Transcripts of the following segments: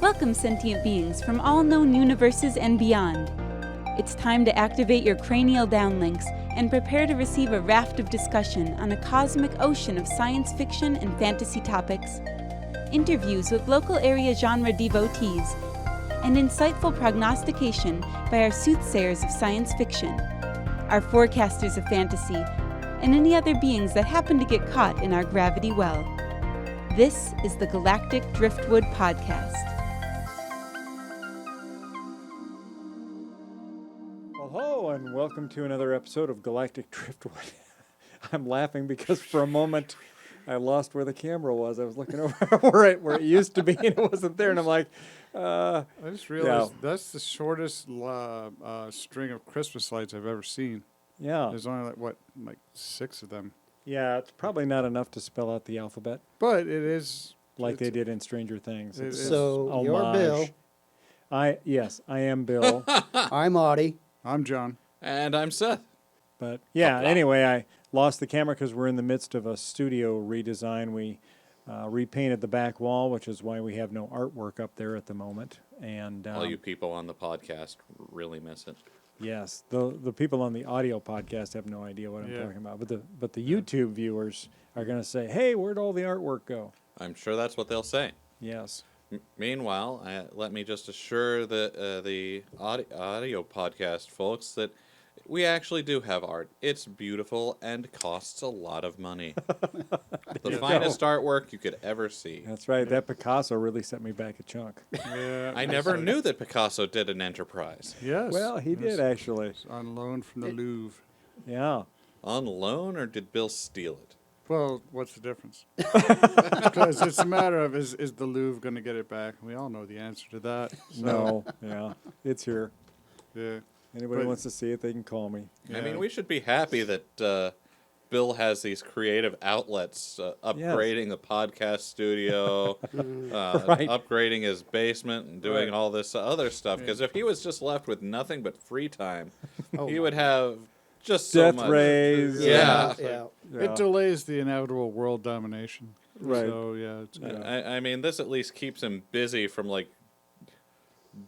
Welcome, sentient beings from all known universes and beyond. It's time to activate your cranial downlinks and prepare to receive a raft of discussion on a cosmic ocean of science fiction and fantasy topics, interviews with local area genre devotees, and insightful prognostication by our soothsayers of science fiction, our forecasters of fantasy, and any other beings that happen to get caught in our gravity well. This is the Galactic Driftwood Podcast. Hello, and welcome to another episode of Galactic Driftwood. I'm laughing because for a moment I lost where the camera was. I was looking over where it used to be, and it wasn't there. And I'm like, I just realized that's the shortest string of Christmas lights I've ever seen. yeah. There's only like 6 of them. Yeah, it's probably not enough to spell out the alphabet But it is like they did in Stranger Things. It It's is. So you're Bill. Yes, I am Bill. I'm Audie. I'm John. And I'm Seth. But yeah, anyway, I lost the camera because we're in the midst of a studio redesign. We repainted the back wall, which is why we have no artwork up there at the moment. And All you people on the podcast really miss it. yes, the people on the audio podcast have no idea what I'm talking about. But the YouTube viewers are going to say, "Hey, where'd all the artwork go?" I'm sure that's what they'll say. Yes. Meanwhile, let me just assure the audio podcast folks that we actually do have art. It's beautiful and costs a lot of money. The finest artwork you could ever see. That's right. That Picasso really set me back a chunk. Yeah, I never knew that Picasso did an enterprise. Yes. Well, he did actually. It's on loan from the Louvre. Yeah. On loan, or did Bill steal it? Well, what's the difference? Because it's a matter of is the Louvre going to get it back? We all know the answer to that. So, No. Yeah. It's here. Yeah. Anybody But- wants to see it, they can call me. I mean, we should be happy that Bill has these creative outlets, upgrading the podcast studio, Right. upgrading his basement, and doing all this other stuff. Because if he was just left with nothing but free time, he would have just so Death much. rays. Yeah. Yeah. Yeah. It delays the inevitable world domination. Right. So, yeah. It's, I mean, this at least keeps him busy from like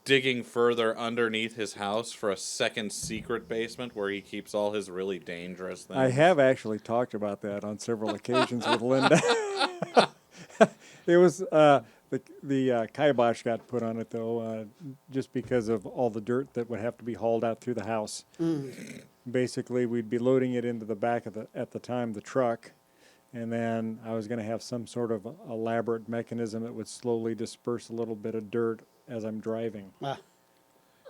digging further underneath his house for a second secret basement where he keeps all his really dangerous things. I have actually talked about that on several occasions with Linda. It was the kibosh got put on it though, just because of all the dirt that would have to be hauled out through the house. Basically, we'd be loading it into the back of the truck, and then I was going to have some sort of elaborate mechanism that would slowly disperse a little bit of dirt as I'm driving.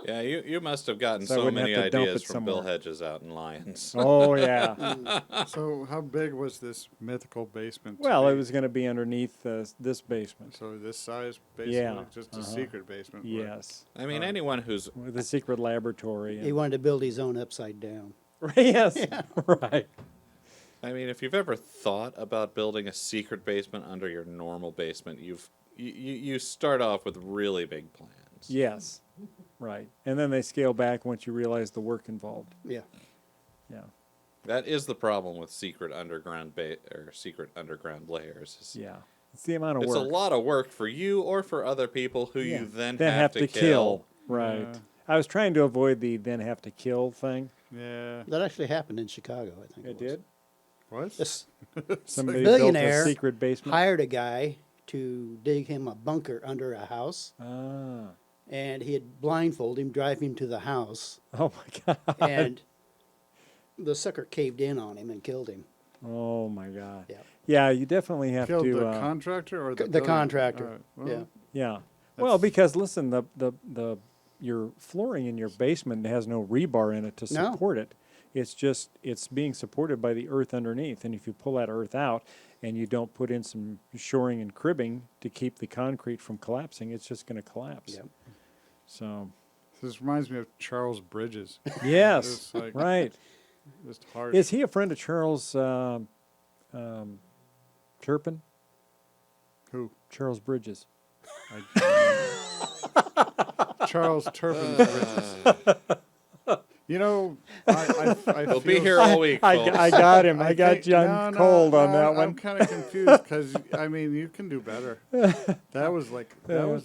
Yeah, you must have gotten So I so wouldn't many have to dump ideas it from Bill somewhere. Hedges out in Lyons. Oh yeah. So how big was this mythical basement? Well, it was going to be underneath this basement. So this size, basically, Yeah, just a secret basement. where- Yes, I mean, anyone who's with a secret laboratory. He wanted to build his own upside down. Yes, right. I mean, if you've ever thought about building a secret basement under your normal basement, you start off with really big plans. Yes, right. And then they scale back once you realize the work involved. Yeah. Yeah, That is the problem with secret underground secret underground layers. yeah. It's the amount of It's work. a lot of work for you or for other people who Yeah. you then have to kill. Right. Yeah. I was trying to avoid the then have to kill thing. Yeah. That actually happened in Chicago, I think. It did. What? This Somebody built a billionaire secret basement. hired a guy to dig him a bunker under a house, Ah. and he'd blindfold him, drive him to the house, Oh my God. and the sucker caved in on him and killed him. Oh my God. Yeah. Yeah, you definitely have Killed to. the contractor or the The building? contractor. All right, well, Yeah. Yeah. Well, because listen, the your flooring in your basement has no rebar in it to No. support it. It's being supported by the earth underneath, and if you pull that earth out and you don't put in some shoring and cribbing to keep the concrete from collapsing, it's just going to collapse. Yep. So, This reminds me of Charles Bridges. yes, It's like- right. Just hard. Is he a friend of Charles Turpin? Who? Charles Bridges. Charles Turpin's riches. You know, I He'll feel be here all week, folks. I got him. I got think- John cold on that I'm one. kind of confused because I mean you can do better. That was like that was.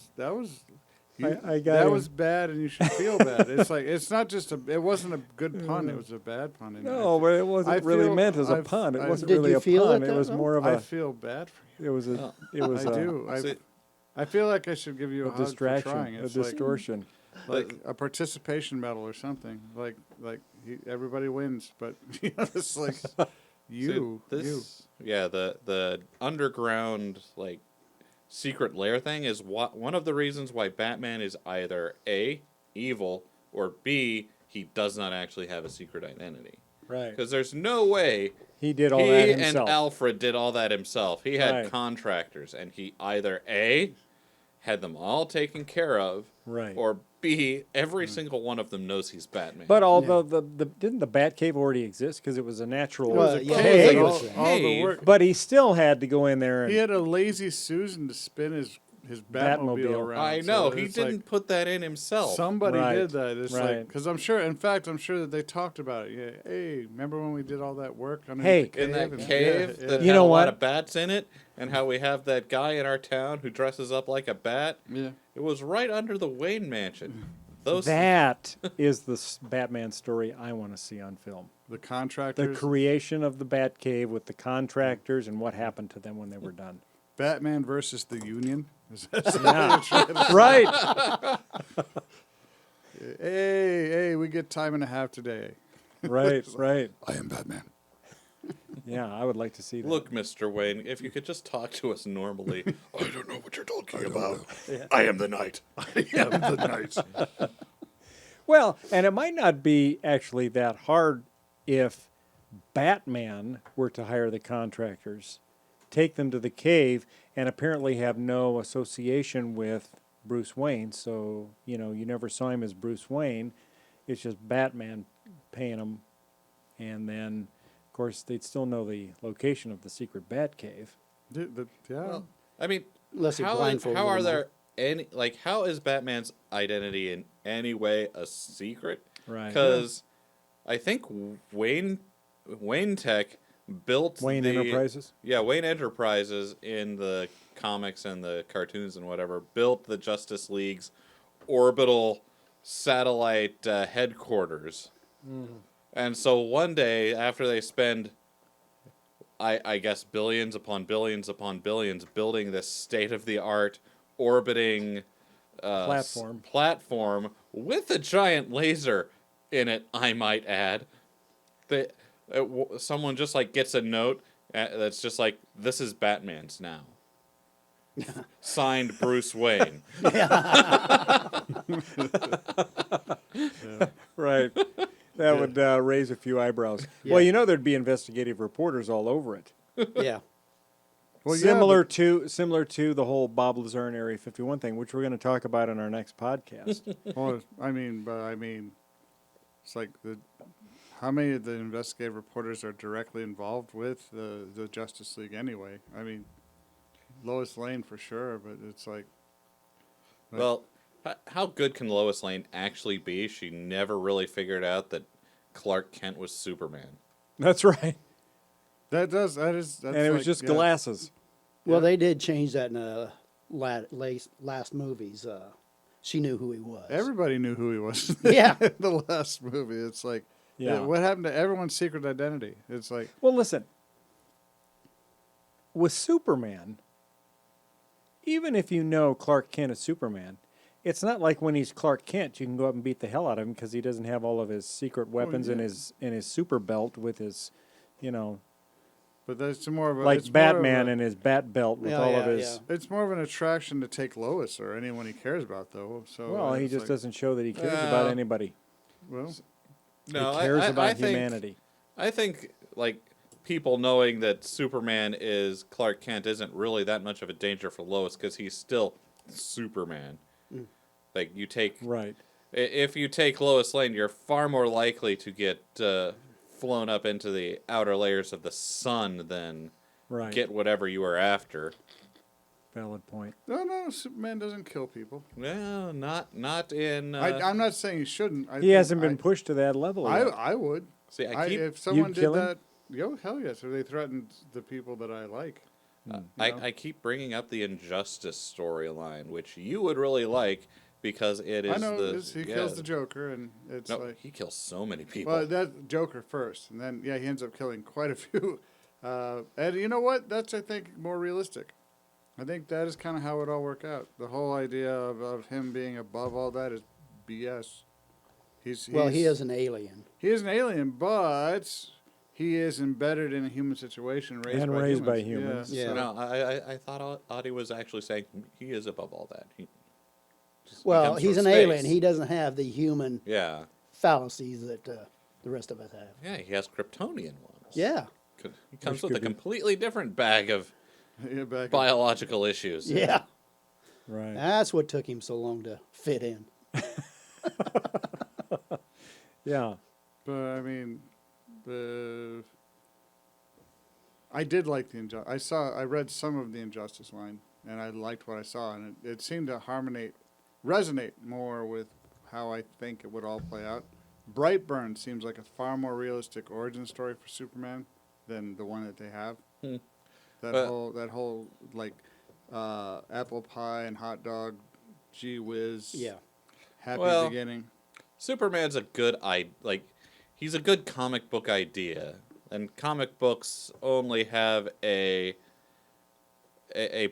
I got that him. was bad, and you should feel bad. It's like it's not just a. It wasn't a good pun. It was a bad pun. And No, but it wasn't I really feel- meant as a I- pun. It I- wasn't Did really you a feel pun. it It was though? more of I a. feel bad for you. It was a. It was I a, do. See- I feel like I should give you a, a hug for distraction, trying. a It's distortion. like a participation medal or something. Like everybody wins, but you know, it's like you. Yeah, the underground like secret lair thing is one of the reasons why Batman is either A, evil, or B, he does not actually have a secret identity. Right. Because there's no way He did all he that and himself. Alfred did all that himself. He had Right. contractors, and he either A, had them all taken care of, Right. or B, every single one of them knows he's Batman. But although the didn't the Batcave already exist because it was a natural Well, yeah, cave, it all, was- all the Cave. work. but he still had to go in there and He had a lazy Susan to spin his Batmobile Batmobile. around. I know, so he it's like didn't put that in himself. somebody Right, did that. It's like right. because I'm sure. In fact, I'm sure that they talked about it. Yeah. Hey, remember when we did all that work underneath Hey. the cave? in that And- cave yeah, that You had know a what? lot of bats in it, and how we have that guy in our town who dresses up like a bat. yeah. It was right under the Wayne Mansion. Those that is the Batman story I want to see on film. The The contractors. creation of the Batcave with the contractors and what happened to them when they were done. Batman versus the Union. Is that Yeah. Right. hey, we get time and a half today. Right. Right. I am Batman. Yeah, I would like to see that. Look, Mr. Wayne, if you could just talk to us normally. I don't know what you're talking about. I am the knight. I am the knight. Well, and it might not be actually that hard if Batman were to hire the contractors, take them to the cave, and apparently have no association with Bruce Wayne. So, you know, you never saw him as Bruce Wayne. It's just Batman paying them. And then, of course, they'd still know the location of the secret Batcave. Yeah. Well, I mean, Unless you're how blindfolded are them there any, like, how is Batman's identity in any way a secret? Right. Because I think Wayne Tech built Wayne the, Enterprises? Yeah, Wayne Enterprises in the comics and the cartoons and whatever built the Justice League's orbital satellite headquarters. And so one day, after they spend, I guess, billions upon billions upon billions building this state-of-the-art orbiting platform with a giant laser in it, I might add, someone just like gets a note that's just like, this is Batman's now. Signed Bruce Wayne. Right. That would raise a few eyebrows. Well, you know there'd be investigative reporters all over it. Yeah. Well, similar to the whole Bob Lazar and Area 51 thing, which we're going to talk about in our next podcast. Well, I mean, it's like how many of the investigative reporters are directly involved with the Justice League anyway? I mean, Lois Lane for sure, but it's like, Well, how good can Lois Lane actually be? She never really figured out that Clark Kent was Superman. That's right. that's And it was like, just yeah. glasses. Well, they did change that in the last movies. She knew who he was. Everybody knew who he was. Yeah. in the last movie, it's like, Yeah. what happened to everyone's secret identity? It's like, Well, listen. With Superman, even if you know Clark Kent is Superman, it's not like when he's Clark Kent, you can go up and beat the hell out of him because he doesn't have all of his secret weapons in his super belt with his, you know, but that's more of a like it's more of Batman a- and his bat belt with Yeah, all of yeah, his. yeah. It's more of an attraction to take Lois or anyone he cares about, though. So Well, he it's just like, doesn't show that he cares about anybody. Well, No, he cares about I think, humanity. I think, like, people knowing that Superman is Clark Kent isn't really that much of a danger for Lois because he's still Superman. Like, you take... Right. If you take Lois Lane, you're far more likely to get flown up into the outer layers of the sun than Right. get whatever you are after. valid point. No, Superman doesn't kill people. Well, not in. I'm not saying he shouldn't. He hasn't been pushed to that level yet. I would. See, I keep if someone You'd did kill him? that, hell yes. If they threatened the people that I like. I keep bringing up the Injustice storyline, which you would really like because it is I know the he kills the Joker, and it's No, like he kills so many people. well, that's Joker first, and then he ends up killing quite a few. And you know what? That's I think more realistic. I think that is kind of how it all worked out. The whole idea of him being above all that is BS. He is an alien. He is an alien, but he is embedded in a human situation, raised by humans. Yeah. No, I thought Audie was actually saying he is above all that. He Well, comes he's from an space. alien. He doesn't have the human Yeah. fallacies that the rest of us have. Yeah, he has Kryptonian ones. Yeah. He comes Which with a could be- completely different bag of Yeah, back biological issues. Yeah. Right. That's what took him so long to fit in. Yeah. But I mean, I did like the Injustice. I read some of the Injustice line, and I liked what I saw, and it seemed to resonate more with how I think it would all play out. Brightburn seems like a far more realistic origin story for Superman than the one that they have. Hmm. That whole like apple pie and hot dog, gee whiz, Yeah. happy Well, beginning. Superman's a good he's a good comic book idea, and comic books only have a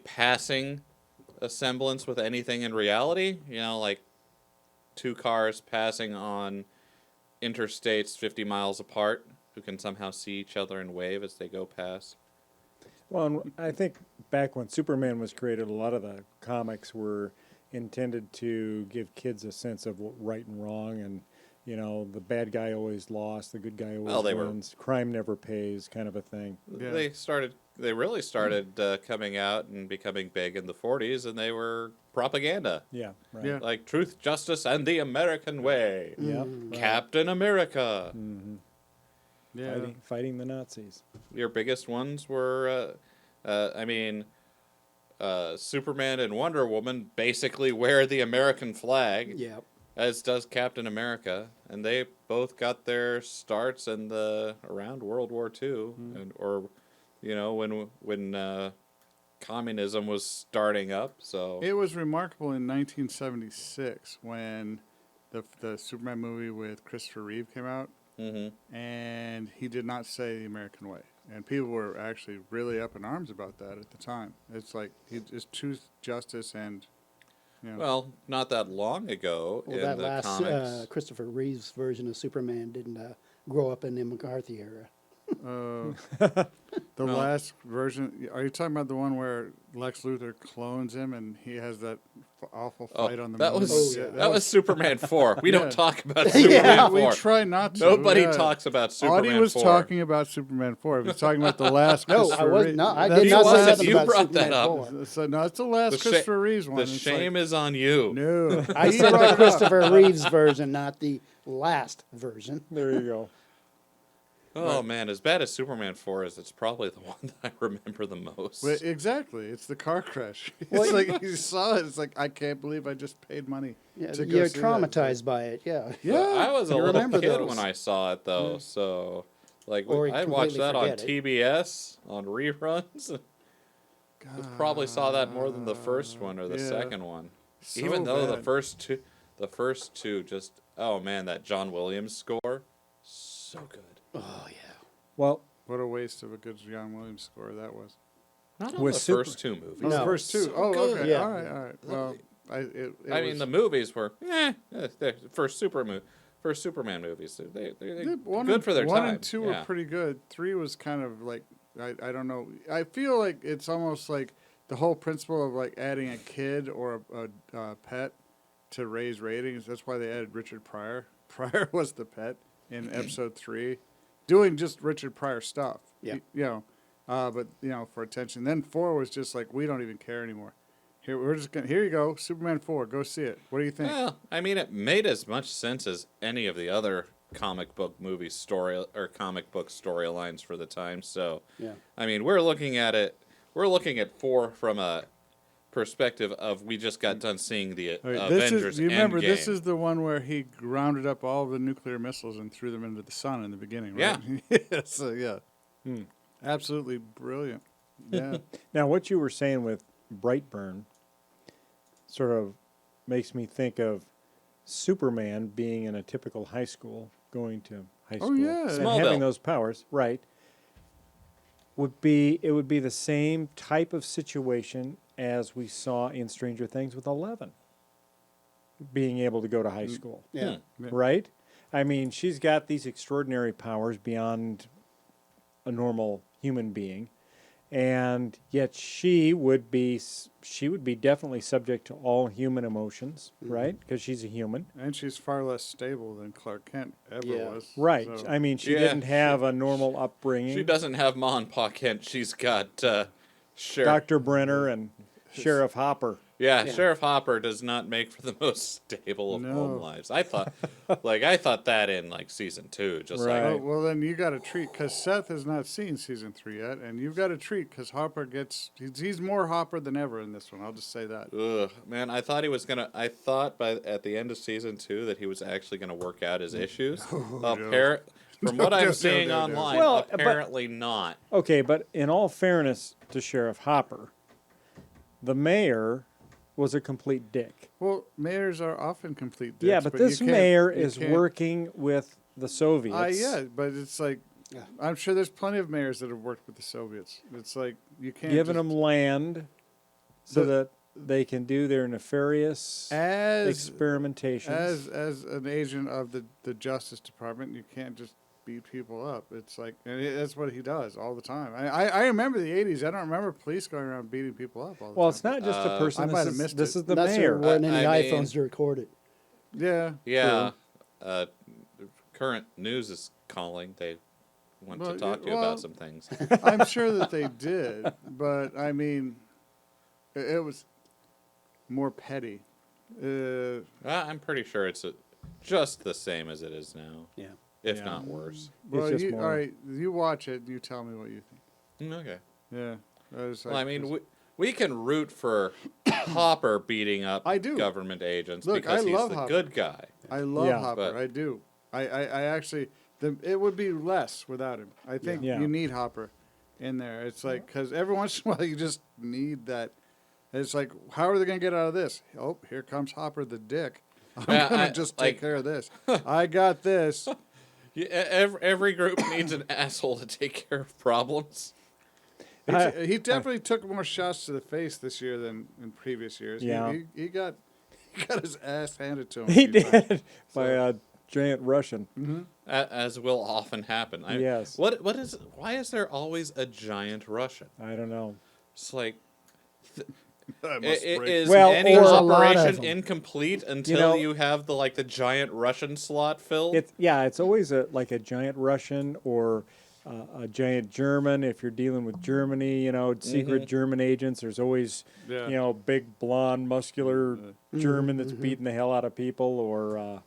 passing semblance with anything in reality. You know, like two cars passing on interstates 50 miles apart who can somehow see each other and wave as they go past. Well, and I think back when Superman was created, a lot of the comics were intended to give kids a sense of right and wrong, and you know, the bad guy always lost, the good guy always wins, crime never pays, kind of a thing. Yeah. They really started coming out and becoming big in the 40s, and they were propaganda. Yeah, right. Yeah. Like Truth, Justice, and the American Way. Yep. Captain America. Mm-hmm. Yeah. Fighting the Nazis. Your biggest ones were, Superman and Wonder Woman basically wear the American flag, Yeah. as does Captain America, and they both got their starts in around World War II, when communism was starting up. So It was remarkable in 1976 when the Superman movie with Christopher Reeve came out, and he did not say the American way. And people were actually really up in arms about that at the time. It's like it's truth, justice, and well, not that long ago Well, in that the last comics. Christopher Reeve's version of Superman didn't grow up in the McCarthy era. the last version. Are you talking about the one where Lex Luthor clones him and he has that awful fight on the that moon? was Yeah, that was Superman 4. We Yeah. don't talk about Superman Yeah. 4. We try not to. Nobody yeah. talks about Superman 4. Audie was talking about Superman 4. He was talking about the last No, I Christopher was Reeve. not. I That's did He not say wasn't. nothing You about brought that Superman up. 4. So, no, it's the last The Christopher Reeves one. The It's shame like, is on you. no. I He said brought the it up. Christopher Reeves version, not the last version. There you go. Oh man, as bad as Superman 4 is, it's probably the one that I remember the most. Well, exactly. It's the car crash. Well, It's like you saw it. It's like, I can't believe I just paid money Yeah, to go you're see that. traumatized by it, yeah. Yeah. I was a You little remember kid those. when I saw it though, so like Or you I watched completely that on forget it. TBS on reruns. I probably saw that more than the first one or the Yeah. second one. So Even though bad. the first two just man, that John Williams score, so good. Oh, yeah. Well, What a waste of a good John Williams score that was. Not on With the Super- first two movies. Oh, No. the first two. So Oh, good. okay. Yeah. All right. Well, it I mean, was- the movies were the first Superman movies. They're one good and, for their one time. and two yeah. were pretty good. 3 was kind of like I don't know. I feel like it's almost like the whole principle of like adding a kid or a pet to raise ratings. That's why they added Richard Pryor. Pryor was the pet in episode 3, doing just Richard Pryor stuff. Yeah. But for attention. Then 4 was just like, we don't even care anymore. Here you go, Superman 4. Go see it. What do you think? Well, I mean, it made as much sense as any of the other comic book movie story or comic book storylines for the time. So, Yeah. I mean, we're looking at 4 from a perspective of we just got done seeing the All right, Avengers you remember, Endgame. this is the one where he grounded up all the nuclear missiles and threw them into the sun in the beginning, right? Yeah. So, yeah. Absolutely brilliant. Yeah. Now, what you were saying with Brightburn sort of makes me think of Superman being in a typical high school, going to high school, yeah. and Smallville. having those powers, right? It would be the same type of situation as we saw in Stranger Things with 11, being able to go to high school, Yeah. right? I mean, she's got these extraordinary powers beyond a normal human being, and yet she would be definitely subject to all human emotions, right? Because she's a human, And she's far less stable than Clark Kent ever Yeah. was. right? so- I mean, she Yeah, didn't have a normal upbringing. She doesn't have Ma and Pa Kent. She's got Sheriff. Dr. Brenner and Sheriff Hopper. Yeah, Yeah. Sheriff Hopper does not make for the most stable of No. home lives. I thought that in like season 2, just Right. Oh, well, then you got a treat because Seth has not seen season 3 yet, and you've got a treat because Hopper he's more Hopper than ever in this one. I'll just say that. like, ugh, man. I thought he was gonna. I thought at the end of season 2 that he was actually gonna work out his issues. From what I'm seeing no. online, Well, but- apparently not. Okay, but in all fairness to Sheriff Hopper, the mayor was a complete dick. Well, mayors are often complete dicks. Yeah, but you this can't- mayor you is can't- working with the Soviets. Yeah, but it's like, Yeah. I'm sure there's plenty of mayors that have worked with the Soviets. It's like, you can't giving just- them land so The- that they can do their nefarious as experimentations. as an agent of the Justice Department, you can't just beat people up. It's like, that's what he does all the time. I remember the 80s. I don't remember police going around beating people up all the Well, time. it's not just a person. I might have This is, missed this it. is the That's mayor. there weren't any I mean- iPhones to record it. Yeah. Yeah. Current news is calling. They want Well, to talk to you well- about some things. I'm sure that they did, but I mean, it was more petty. I'm pretty sure it's just the same as it is now, Yeah. if Yeah. not worse. Well, just all more- right, you watch it and you tell me what you think. Okay. Yeah. Well, I mean, we can root for Hopper beating up I do. government agents Look, because I he's love the Hopper. good guy. I love Yeah. Hopper. But- I do. I actually, it would be less without him. I think Yeah. you need Hopper in there. It's like, because every once in a while you just need that. It's like, how are they going to get out of this? Oh, here comes Hopper the dick. I'm Yeah, going I- to just like- take care of this. I got this. Yeah, every group needs an asshole to take care of problems. He definitely took more shots to the face this year than in previous years. Yeah. He got his ass handed to him. He a few times. did by a giant Russian. As will often happen. Yes. Why is there always a giant Russian? I don't know. It's like, I must break- is Well, any or a lot of operation them. incomplete until you know- have the giant Russian slot filled? It's always like a giant Russian or a giant German. If you're dealing with Germany, secret German agents. There's always Yeah. big blonde muscular German that's beating the hell out of people. Or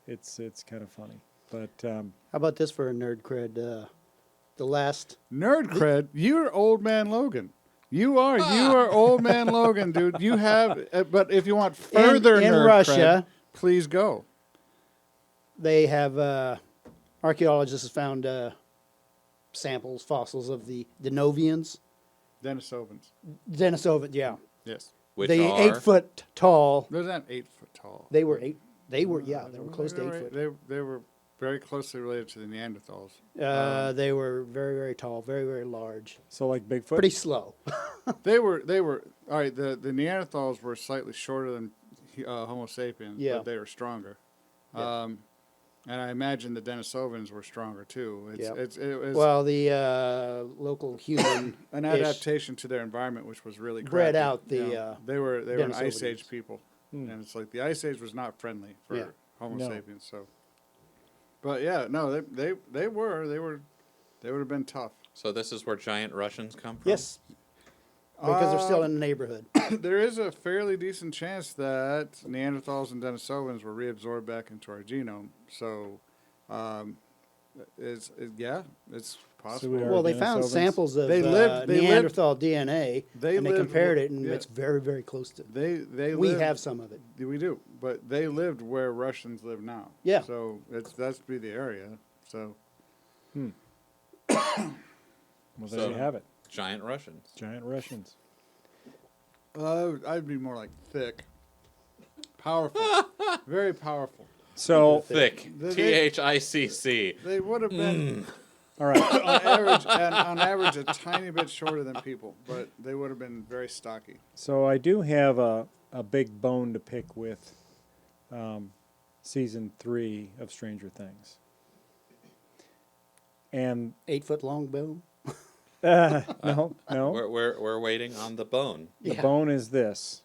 it's kind of funny. But How about this for a nerd cred? The last Nerd cred, you're old man Logan. You are old man Logan, dude. You have, but if you want further in nerd Russia, cred, please go. they have archaeologists found samples, fossils of the Denovians. Denisovans. Denisovans, yeah. Yes. Which they are 8 foot tall. They're not 8 foot tall. They were They were close to 8 foot. They were very closely related to the Neanderthals. They were very, very tall, very, very large. so like Bigfoot. Pretty slow. They were all right. The Neanderthals were slightly shorter than Homo sapiens, Yeah. but they were stronger. Yeah. And I imagine the Denisovans were stronger too. Yeah. It was Well, the local human an adaptation to their environment, which was really bred crappy. out the, You know, they were an Ice Denisovans. Age people, and it's like the Ice Age was not friendly for Yeah. Homo No. sapiens. So, but yeah, no, they would have been tough. So this is where giant Russians come from? Yes. Because they're still in the neighborhood. There is a fairly decent chance that Neanderthals and Denisovans were reabsorbed back into our genome. So, Yeah, it's So possible. we are Well, they found Denisovans. samples of They lived- Neanderthal DNA, they and they lived compared wh- it, and yeah. it's very, very close to. They We lived- have some of it. We do, but they lived where Russians live now. Yeah. So that's be the area. So Well, there So- you have it. Giant Russians. Giant Russians. I'd be more like thick, powerful, very powerful. So, Thick. They- THICC. They would have been all right. on average a tiny bit shorter than people, but they would have been very stocky. So I do have a big bone to pick with season 3 of Stranger Things. And 8-foot long bone. no. We're waiting on the bone. The Yeah. bone is this.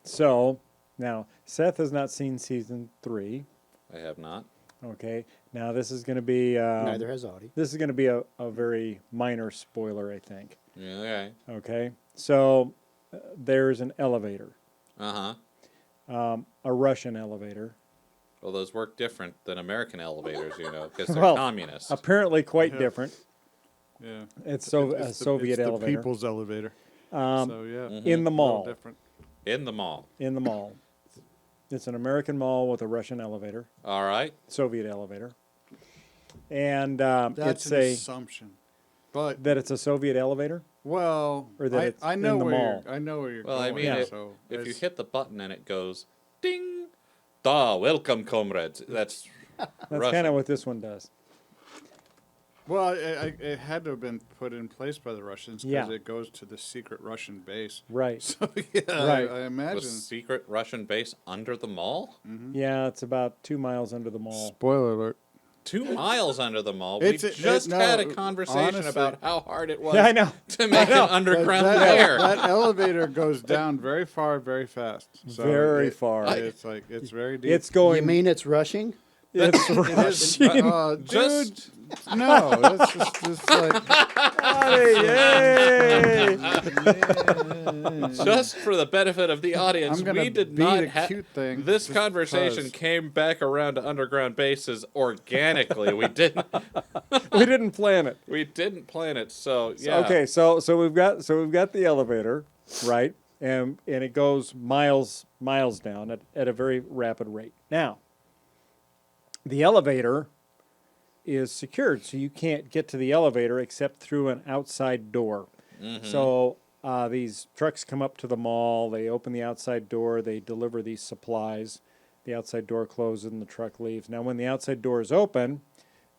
So now Seth has not seen season 3. I have not. Okay. Now this is going to be Neither has Audie. this is going to be a very minor spoiler, I think. Yeah, okay. Okay. So there's an elevator, Uh-huh. a Russian elevator, Well, those work different than American elevators, because they're Well, communist. apparently quite Yeah. different. Yeah, It's It's Soviet the elevator people's elevator. Um, So yeah, in the a little mall. different. In the mall. In the mall. It's an American mall with a Russian elevator, All right. Soviet elevator, and That's it's an a assumption, but that it's a Soviet elevator. well, Or that it's I know in the where mall. I know where you're Well, going. I mean, Yeah. so if you it's- hit the button and it goes, ding, da, welcome, comrades. That's That's Russian. kind of what this one does. well, it had to have been put in place by the Russians because Yeah. it goes to the secret Russian base. Right. So yeah, Right. I the imagine. secret Russian base under the mall? Yeah, it's about 2 miles under the mall. Spoiler alert. 2 miles under the mall. It's- We it- just no, had a conversation honestly- about how hard it was Yeah, I know. to make an underground lair. That elevator goes down very far, very fast. So Very far. It's like it's very deep. It's going. You mean it's rushing? it's It is- rushing. Just no, that's just like Yay! just for the benefit of the audience, I'm gonna we did beat not a have cute thing. this just conversation because. came back around to underground bases organically. we didn't We didn't plan it. plan it. So yeah. Okay, so we've got the elevator, right? And it goes miles down at a very rapid rate. Now, the elevator is secured, so you can't get to the elevator except through an outside door. So these trucks come up to the mall, they open the outside door, they deliver these supplies. The outside door closes and the truck leaves. Now, when the outside door is open,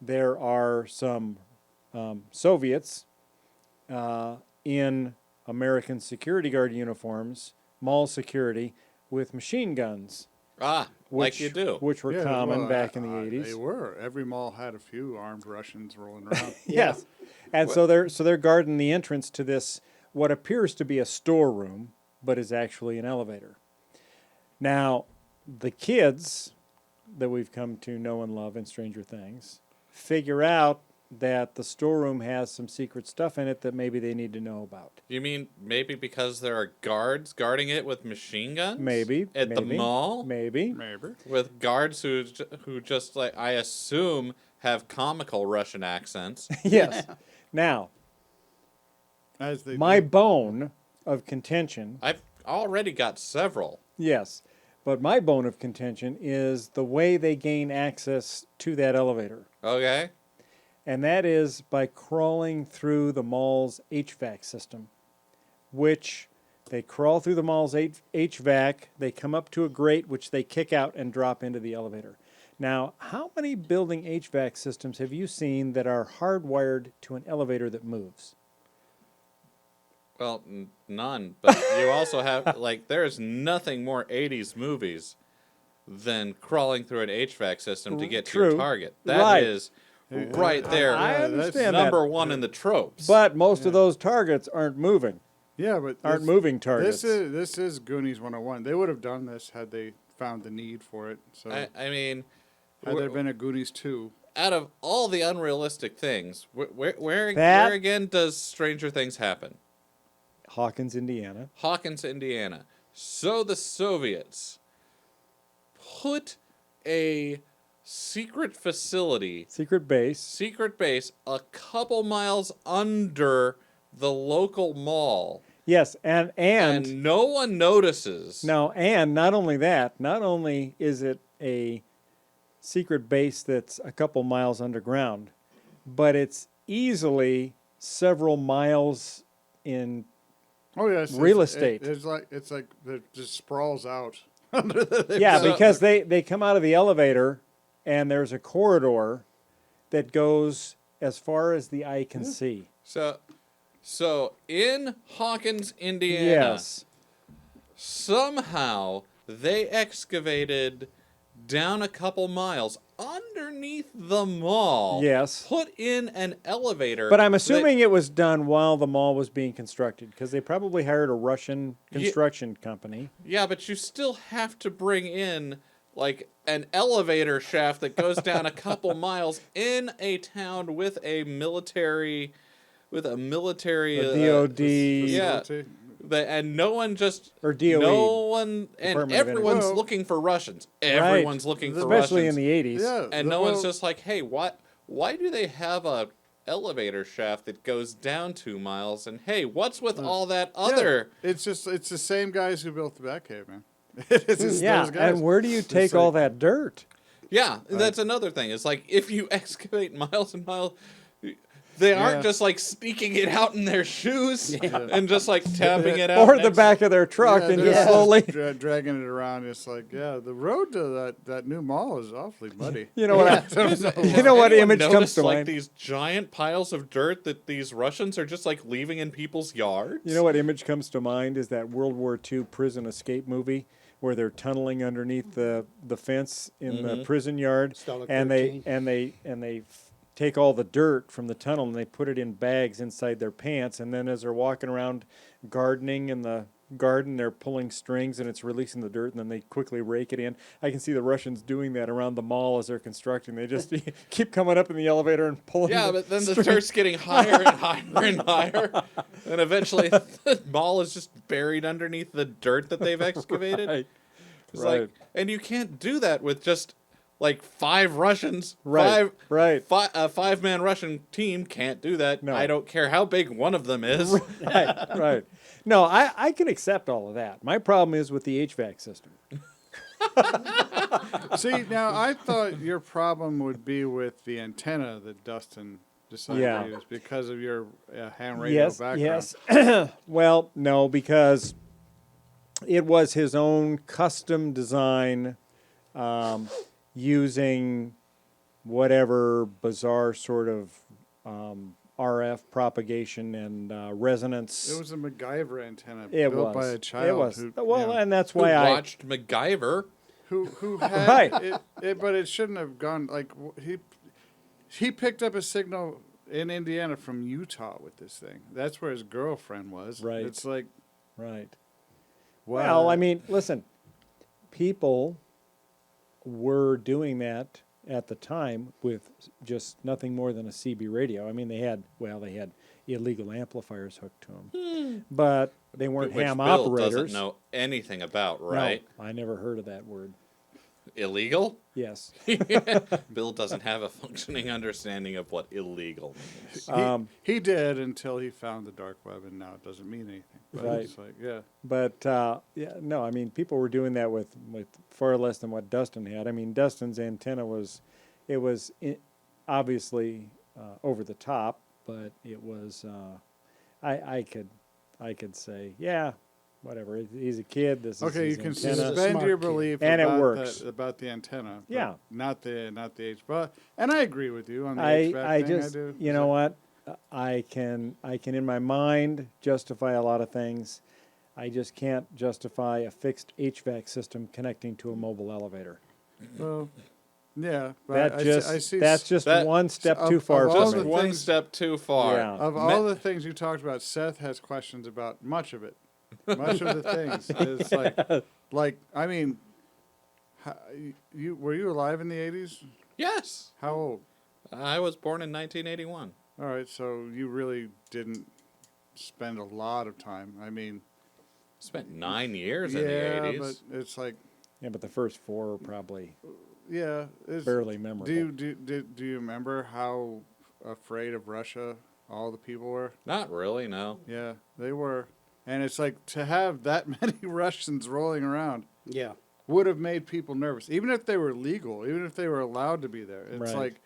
there are some Soviets in American security guard uniforms, mall security, with machine guns. Like you do. Which were Yeah, common well, back in the They 80s. were. Every mall had a few armed Russians rolling around. Yes. And so they're guarding the entrance to this, what appears to be a storeroom, but is actually an elevator. Now, the kids that we've come to know and love in Stranger Things figure out that the storeroom has some secret stuff in it that maybe they need to know about. You mean maybe because there are guards guarding it with machine guns? Maybe. At the maybe, mall? Maybe. Maybe. With guards who just, like, I assume, have comical Russian accents. Yes. Now, As they my do. bone of contention, I've already got several. yes, but my bone of contention is the way they gain access to that elevator. Okay? And that is by crawling through the mall's HVAC system, which they crawl through the mall's HVAC, they come up to a grate, which they kick out and drop into the elevator. Now, how many building HVAC systems have you seen that are hardwired to an elevator that moves? Well, none. But you also have, like, there's nothing more 80s movies than crawling through an HVAC system to get to True. your target. That Right. is right there. I that's understand number that. one in the tropes. But most of those targets aren't moving, Yeah, but aren't moving targets. This is Goonies 101. They would have done this had they found the need for it. So I mean, had there been a Goonies 2, out of all the unrealistic things, where That- again does Stranger Things happen? Hawkins, Indiana. Hawkins, Indiana. So the Soviets put a secret facility, Secret base. secret base, a couple miles under the local mall, Yes, and and no one notices. no, and not only that, not only is it a secret base that's a couple miles underground, but it's easily several miles in. Oh yes, Real estate. It's like it just sprawls out. Yeah, So- because they come out of the elevator and there's a corridor that goes as far as the eye can see. So in Hawkins, Indiana, Yes. somehow they excavated down a couple miles underneath the mall. Yes. Put in an elevator. But I'm that- assuming it was done while the mall was being constructed because they probably hired a Russian construction company. Yeah, but you still have to bring in like an elevator shaft that goes down a couple miles in a town with a military The DOD yeah. And no one just or DOE. no one and Department of Energy. everyone's Well, looking for Russians. Right. Everyone's looking for especially Russians. in the 80s. Yeah, And no one's just like, hey, why do they have a elevator shaft that goes down 2 miles? And hey, what's with all that other? Yeah, it's the same guys who built the Batcave, man. It's just Yeah, those guys. and where do you It's take like- all that dirt? Yeah, that's another thing. It's like if you excavate miles and miles, they aren't Yeah. just like sneaking it out in their shoes and just like tapping it out. Or the next- back of their truck and they're just slowly. dragging it around. It's like, yeah, the road to that new mall is awfully muddy. You know what? Has You know what anyone image comes noticed, to like mind? these giant piles of dirt that these Russians are just like leaving in people's yards? You know what image comes to mind is that World War II prison escape movie where they're tunneling underneath the fence in the prison yard, Stella and 13. they take all the dirt from the tunnel and they put it in bags inside their pants, and then as they're walking around gardening in the garden, they're pulling strings and it's releasing the dirt, and then they quickly rake it in. I can see the Russians doing that around the mall as they're constructing. They just keep coming up in the elevator and pulling. Yeah, the but then the string. dirt's getting higher and higher and higher, and eventually the mall is just buried underneath the dirt that they've excavated. Right. It's Right. like, and you can't do that with just like 5 Russians. Right, right. A 5-man Russian team can't do that. No. I don't care how big one of them is. Right, right. No, I can accept all of that. My problem is with the HVAC system. See, now I thought your problem would be with the antenna that Dustin decided Yeah. to use because of your ham radio Yes, background. yes. Well, no, because it was his own custom design using whatever bizarre sort of RF propagation and resonance. It was a MacGyver antenna It built was. by a child It was. who, Well, yeah, and that's Who why I. watched MacGyver? who had Right. but it shouldn't have gone like he picked up a signal in Indiana from Utah with this thing. That's where his girlfriend was. Right. It's like, Right. wow. Well, I mean, listen, people were doing that at the time with just nothing more than a CB radio. I mean, they had illegal amplifiers hooked to them, but they weren't Which ham Bill operators. doesn't know anything about, No, right? I never heard of that word. Illegal? Yes. Bill doesn't have a functioning understanding of what illegal means. he did until he found the dark web, and now it doesn't mean anything. But Right. it's like, yeah. But yeah, no, I mean, people were doing that with far less than what Dustin had. I mean, Dustin's antenna was obviously over the top, but it was. I could say, yeah, whatever. He's a kid. This is Okay, his you can antenna. suspend Smart your kid. belief And it about works. about the antenna. but Yeah. Not the H. But and I agree with you on the I HVAC thing. just I do. you know what, I can in my mind justify a lot of things. I just can't justify a fixed HVAC system connecting to a mobile elevator. Well, yeah. But That I see that's just that- one step of- too far of for all Just the me. one things- step too far. Yeah. Of all the things you talked about, Seth has questions about much of it. Much of the things. It's like I mean, you were you alive in the 80s? Yes. How old? I was born in 1981. All right, so you really didn't spend a lot of time. I mean, Spent 9 years yeah, in the 80s. but it's like, Yeah, but the first four are probably Yeah. It's, barely memorable. do you remember how afraid of Russia all the people were? Not really, no. Yeah, they were. And it's like to have that many Russians rolling around Yeah. would have made people nervous, even if they were legal, even if they were allowed to be there. It's Right. like,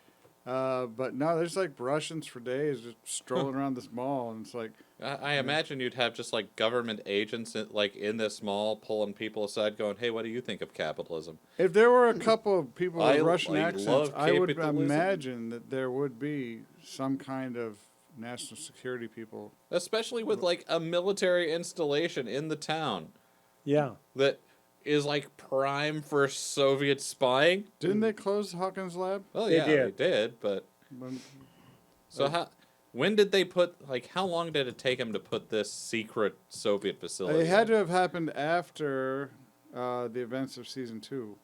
but no, there's like Russians for days just strolling around this mall, and it's like, I imagine you'd have just like government agents in this mall pulling people aside, going, "Hey, what do you think of capitalism?" if there were a couple of people with Russian I accents, love I would capitalism. imagine that there would be some kind of national security people. Especially with like a military installation in the town Yeah. that is like prime for Soviet spying. Didn't they close Hawkins Lab? Well, They yeah, they did. did, but When- so when did they put how long did it take them to put this secret Soviet facility? It had in? to have happened after the events of season 2.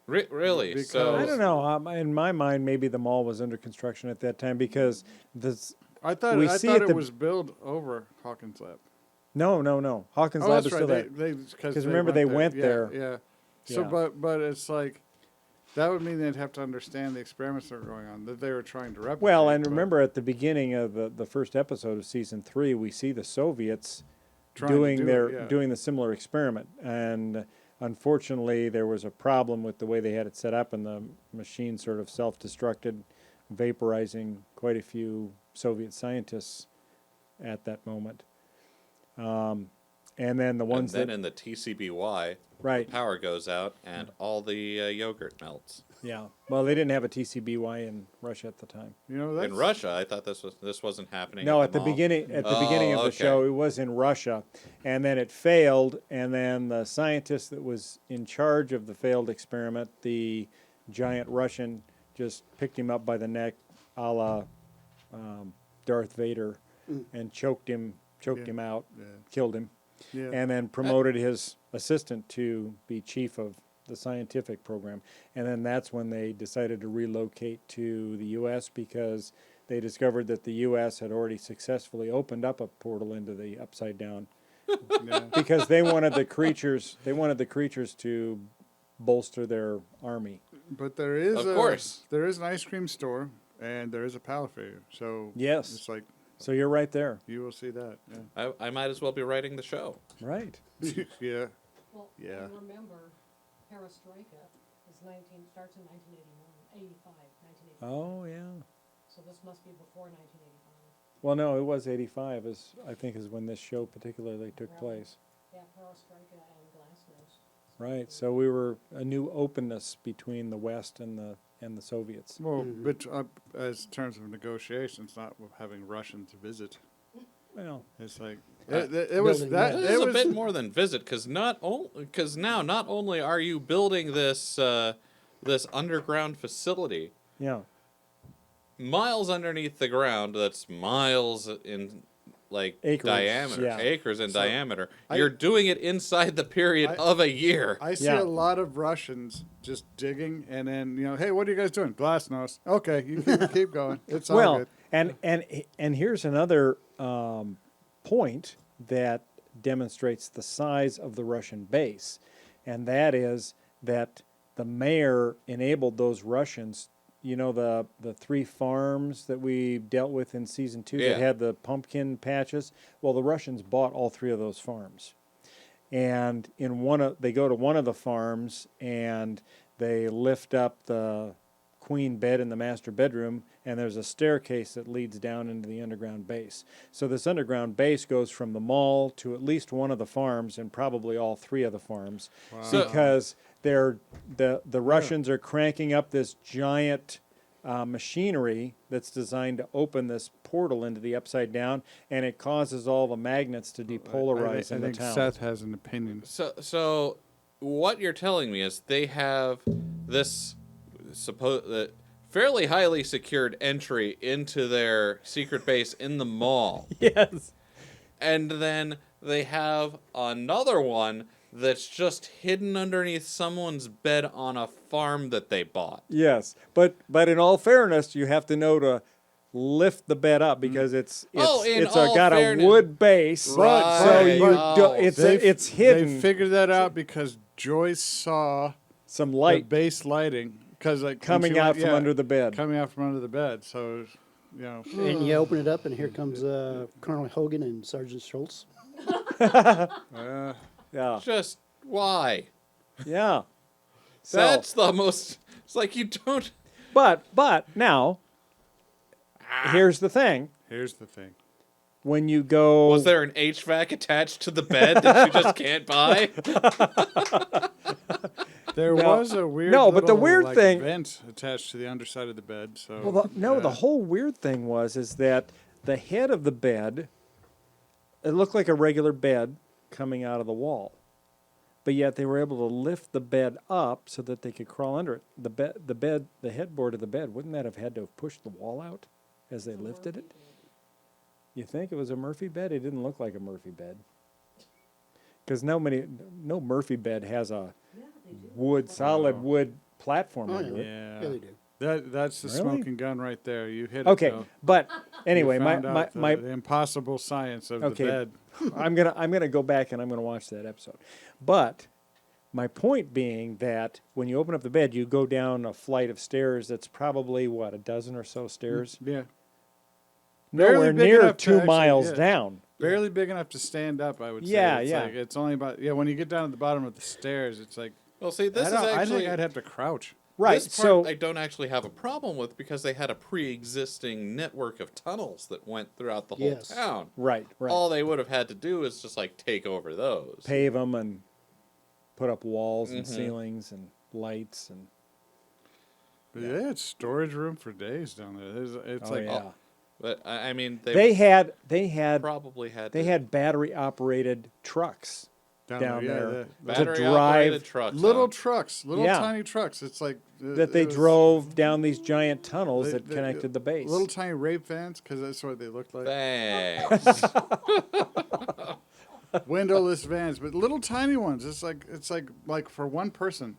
Really? Because- So I don't know. In my mind, maybe the mall was under construction at that time because this. I thought We see at it the- was built over Hawkins Lab. No. Hawkins Lab is still there. Because remember they went yeah, there. Yeah. So, Yeah. but it's like that would mean they'd have to understand the experiments that were going on that they were trying to replicate. Well, and but remember at the beginning of the first episode of season 3, we see the Soviets trying to doing do their it, yeah. doing the similar experiment, and unfortunately there was a problem with the way they had it set up, and the machine sort of self-destructed, vaporizing quite a few Soviet scientists at that moment. And then the and ones then that in the TCBY, right, power goes out and all the yogurt melts. yeah. Well, they didn't have a TCBY in Russia at the time. You know, that's, In Russia, I thought this wasn't happening. No, at at the mall. beginning of the okay. show, it was in Russia, and then it failed, and then the scientist that was in charge of the failed experiment, the giant Russian, just picked him up by the neck, a la Darth Vader, and choked him out, Yeah. killed him, Yeah. and then promoted his assistant to be chief of the scientific program. And then that's when they decided to relocate to the U.S. because they discovered that the U.S. had already successfully opened up a portal into the Upside Down yeah. because they wanted the creatures to bolster their army. But there is Of course. there is an ice cream store and there is a pallet failure. So Yes. it's like So you're right there. you will see that. Yeah. I might as well be writing the show. Right. Yeah. Well, Yeah. and remember, perestroika starts in 1985. Oh yeah. So this must be before 1985. Well, no, it was 85. I think is when this show particularly took Really? place. Yeah, perestroika and glasnost. Right. So we were a new openness between the West and the Soviets. Well, but as terms of negotiations, not with having Russians visit. Well, It's like it was Building that walls. It it is a was bit more than visit, because now not only are you building this this underground facility yeah. miles underneath the ground, that's miles in like Acres, diameter, yeah. acres in diameter. I- You're doing it inside the period I- of a year. I see Yeah. a lot of Russians just digging, and then hey, what are you guys doing? Glasnost. Okay, you keep going. It's all Well, good. and here's another point that demonstrates the size of the Russian base, and that is that the mayor enabled those Russians. You know the 3 farms that we dealt with in season 2 Yeah. that had the pumpkin patches. Well, the Russians bought all 3 of those farms, and they go to one of the farms and they lift up the queen bed in the master bedroom, and there's a staircase that leads down into the underground base. So this underground base goes from the mall to at least one of the farms, and probably all 3 of the farms, because the Russians are cranking up this giant machinery that's designed to open this portal into the Upside Down, and it causes all the magnets to depolarize I in the think town. Seth has an opinion. So what you're telling me is they have this fairly highly secured entry into their secret base in the mall. Yes. And then they have another one that's just hidden underneath someone's bed on a farm that they bought. Yes, but in all fairness, you have to know to lift the bed up because it's in all got fairness. a wood base, Right. so you Oh. it's hidden. They figured that out because Joyce saw some the light base lighting, because like once coming you out went- from yeah, under the bed. coming out from under the bed. So, you know, And you open it up, and here comes Colonel Hogan and Sergeant Schultz. Yeah, Just why? yeah. So, That's the most. It's like you don't. but now, here's the thing: here's the thing. when you go, Was there an HVAC attached to the bed that you just can't buy? There No. was a weird No, but the little, weird like, thing- vent attached to the underside of the bed. So well, no, the yeah. whole weird thing is that the head of the bed, it looked like a regular bed coming out of the wall, but yet they were able to lift the bed up so that they could crawl under it. The headboard of the bed, wouldn't that have had to have pushed the wall out as they lifted it? You think it was a Murphy bed? It didn't look like a Murphy bed. Because no Murphy bed has a solid wood platform Oh, under it. Yeah. Yeah, they do. That's the Really? smoking gun right there. You hit it. Okay, though. but You anyway, found out my the impossible science of Okay. the bed. I'm gonna go back and I'm gonna watch that episode. But my point being that when you open up the bed, you go down a flight of stairs that's probably what, a dozen or so stairs, Yeah. Barely nowhere big near enough to 2 actually- miles yeah. down. Barely big enough to stand up, I would say. Yeah, It's yeah. Like, it's only about when you get down at the bottom of the stairs, it's like Well, see, this is I actually. think I'd have to crouch. Right. This part So I don't actually have a problem with because they had a pre-existing network of tunnels that went throughout the whole Yes. town. right. All they would have had to do is just like take over those. Pave them and put up walls and Mhm. ceilings and lights and But yeah, it's storage room for days down there. It's oh like yeah. But I mean, They had probably had they to- had battery operated trucks down yeah, there the- to battery-operated drive trucks. little huh? trucks, little Yeah. tiny trucks. It's like that they it was- drove down these giant tunnels they- that they- connected the base. Little tiny rape vans, because that's what they looked like. Thanks. Windowless vans, but little tiny ones. It's like for one person.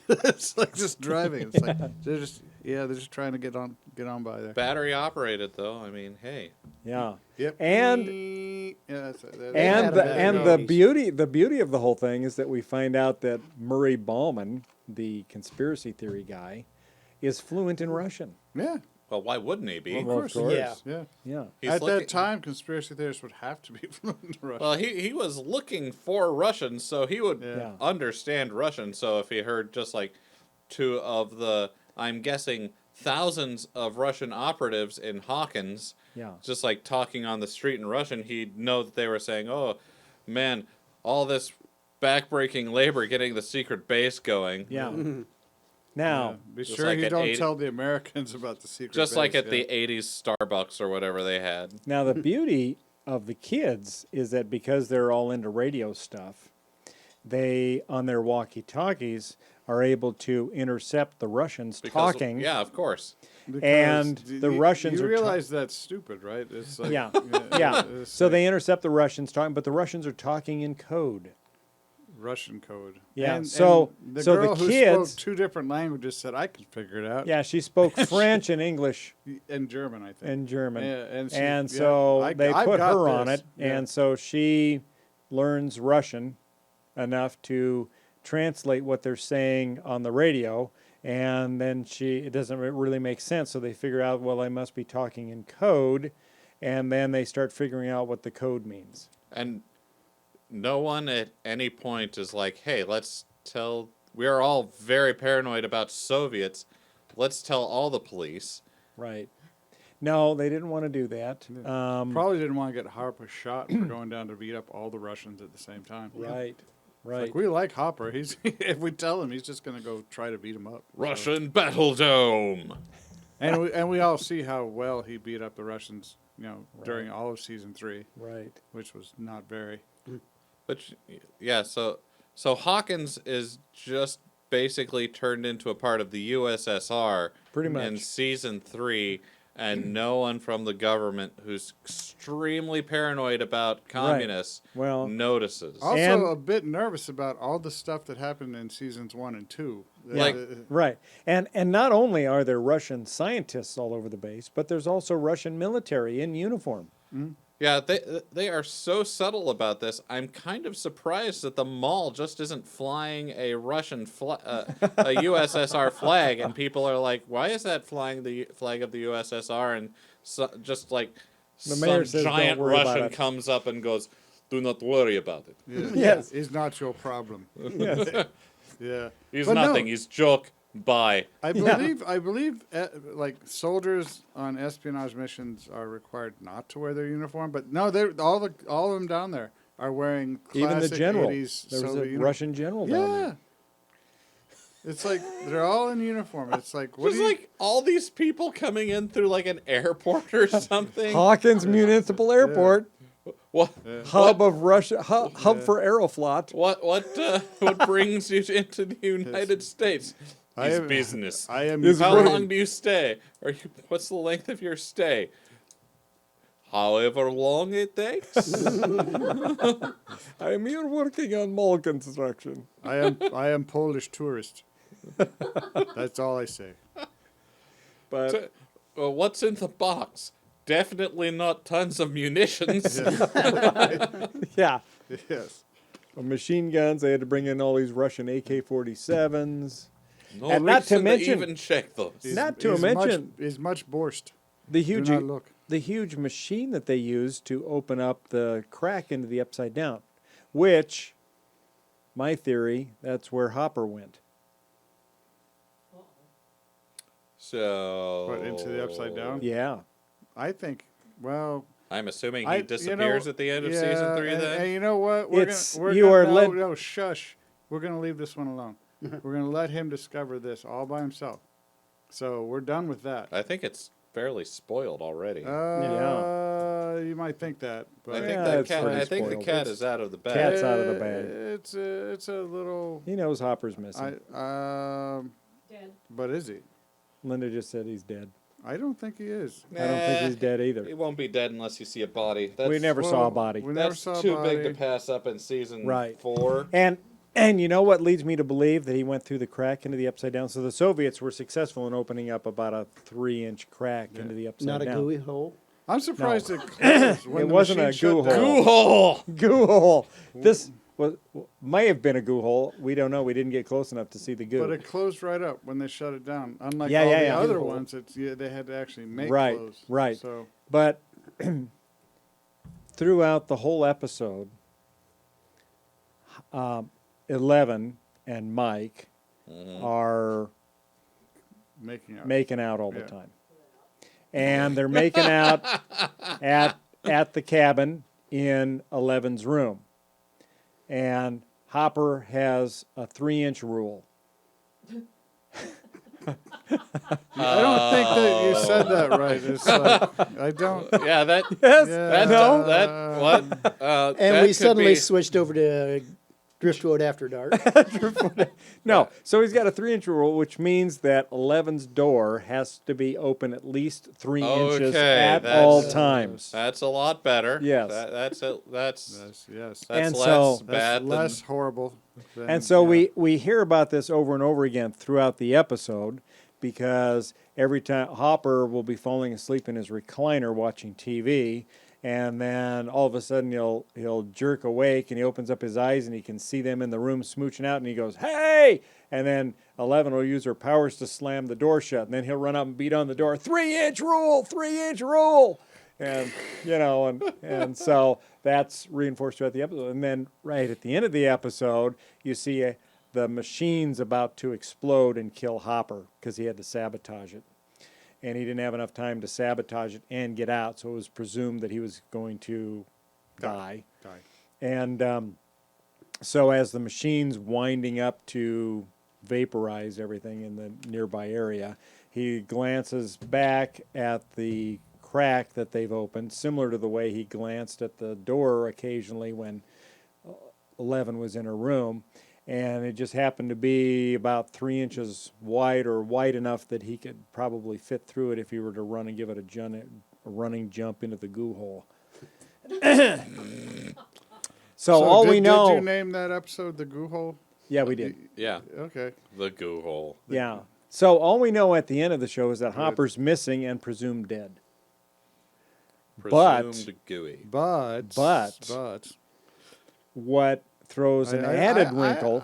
It's like just driving. It's like they're just trying to get on by there. Battery operated though. I mean, hey. Yeah. Yep. And yeah, that's it. And had the, them and back the in the beauty of the whole thing is that we find out that Murray Bauman, the conspiracy theory guy, is fluent in Russian. Yeah, Well, why wouldn't he be? of Well, of course. course. Yeah. Yeah. Yeah. He's At looking- that time, conspiracy theorists would have to be fluent in Russian. Well, he was looking for Russian, so he would Yeah. understand Russian. So if he heard just like two of the, I'm guessing, thousands of Russian operatives in Hawkins, Yeah. just like talking on the street in Russian, he'd know that they were saying, "Oh, man, all this backbreaking labor getting the secret base going." Yeah. Mm-hmm. Now, Yeah. Be Just sure like you at don't 80 tell the Americans about the secret. Just like base, at the '80s Starbucks or whatever they had. now the beauty of the kids is that because they're all into radio stuff, they on their walkie-talkies are able to intercept the Russians Because, talking. Yeah, of course. Because and y- the y- Russians You are realize that's stupid, right? It's like, Yeah. Yeah. it's So like they intercept the Russians talking, but the Russians are talking in code. Russian code. Yeah, And so- the so the girl who kids- spoke two different languages said I can figure it out. Yeah, she spoke French and English And German, I think. and German. Yeah, and she- And yeah, so I- they I've put got her on this. it, Yeah. and so she learns Russian enough to translate what they're saying on the radio, and then it doesn't really make sense, so they figure out, well, I must be talking in code, and then they start figuring out what the code means. And no one at any point is like, "Hey, let's tell." We are all very paranoid about Soviets. Let's tell all the police. Right. No, they didn't want to do that. Probably didn't want to get Harper shot for going down to beat up all the Russians at the same time. Right. It's Right. Like, we like Hopper. He's if we tell him, he's just going to go try to beat him up. So- Russian Battle Dome. And we all see how well he beat up the Russians, during all of season 3, Right. which was not very. But yeah, so Hawkins is just basically turned into a part of the USSR Pretty in much. season 3, and no one from the government who's extremely paranoid about communists Well, notices. Also, And- a bit nervous about all the stuff that happened in seasons 1 and 2. Like- Right. And not only are there Russian scientists all over the base, but there's also Russian military in uniform. Yeah, they are so subtle about this. I'm kind of surprised that the mall just isn't flying a Russian a USSR flag, and people are like, "Why is that flying the flag of the USSR?" And just like The mayor some says, "Don't giant worry about Russian it." comes up and goes, "Do not worry about it. Yes. It's not your problem. Yes. Yeah. He's But no, nothing. He's joke. Bye." I believe, like soldiers on espionage missions are required not to wear their uniform, but no, they're all of them down there are wearing classic Even the general. 80s There was Soviet a uniform. Russian general down Yeah. there. It's like they're all in uniform. It's like what Just do you, like all these people coming in through like an airport or something. Hawkins Municipal Airport, What? hub of Russia, hub for Aeroflot. What brings you into the United States? I It's am- business. I am Is How Ukraine. long do you stay? What's the length of your stay? However long it takes. I am here working on mall construction. I am Polish tourist. That's all I say. But Well, what's in the box? Definitely not tons of munitions. yeah, Yes. machine guns. They had to bring in all these Russian AK-47s. No And not to reason mention- even check those. Not to mention is much borscht. the Do huge not look. the huge machine that they used to open up the crack into the upside down, which, my theory, that's where Hopper went. So. What, into the upside down? Yeah. I think. Well, I'm assuming he I disappears at the end of season yeah, 3 then? and you know what? No, shush. We're gonna leave this one alone. We're gonna let him discover this all by himself. So we're done with that. I think it's fairly spoiled already. You might think that, but I think Yeah, that it's cat. pretty I think the spoiled. cat is out of the bag. Cat's out of the bag. It's a little. He knows Hopper's missing. Dead. But is he? Linda just said he's dead. I don't think he is. I don't think he's dead He either. won't be dead unless you see a body. That's, We never saw a body. We never That's saw a too body. big to pass up in season Right. 4. And you know what leads me to believe that he went through the crack into the upside down? So the Soviets were successful in opening up about a 3-inch crack into the upside Not a down. gooey hole. I'm surprised it closed when It the wasn't machine a shut goo down. hole. hole. Goo hole. This may have been a goo hole. We don't know. We didn't get close enough to see the goo. But it closed right up when they shut it down. Unlike Yeah, all yeah, the yeah. other ones, they had to actually make Right, close. right. So But throughout the whole episode, 11 and Mike are making out. all the Yeah. time. And they're making out at the cabin in 11's room. And Hopper has a 3-inch rule. I don't think that you said that right. It's like, I don't. Yeah, that. Yes. Yeah, That. What? And that we could suddenly be- switched over to Driftwood After Dark. No, so he's got a 3-inch rule, which means that 11's door has to be open at least 3 inches Okay, at that's- all times. That's a lot better. Yes. That's Yes. that's And less so- That's bad less than. horrible. Than, And so yeah. we hear about this over and over again throughout the episode because every time Hopper will be falling asleep in his recliner watching TV, and then all of a sudden he'll jerk awake and he opens up his eyes and he can see them in the room smooching out and he goes, "Hey!" And then 11 will use her powers to slam the door shut, and then he'll run up and beat on the door, 3-inch rule, 3-inch rule. And, and so that's reinforced throughout the episode. And then right at the end of the episode, you see the machine's about to explode and kill Hopper because he had to sabotage it. And he didn't have enough time to sabotage it and get out, so it was presumed that he was going to die. And so as the machine's winding up to vaporize everything in the nearby area, he glances back at the crack that they've opened, similar to the way he glanced at the door occasionally when 11 was in her room. And it just happened to be about 3 inches wide, or wide enough that he could probably fit through it if he were to run and give it a running jump into the goo hole. So all we know, Did you name that episode the Goo Hole? yeah, we did. Yeah, Okay. the goo hole. Yeah. So all we know at the end of the show is that Hopper's missing and presumed dead. Presumed gooey. But what throws an added wrinkle.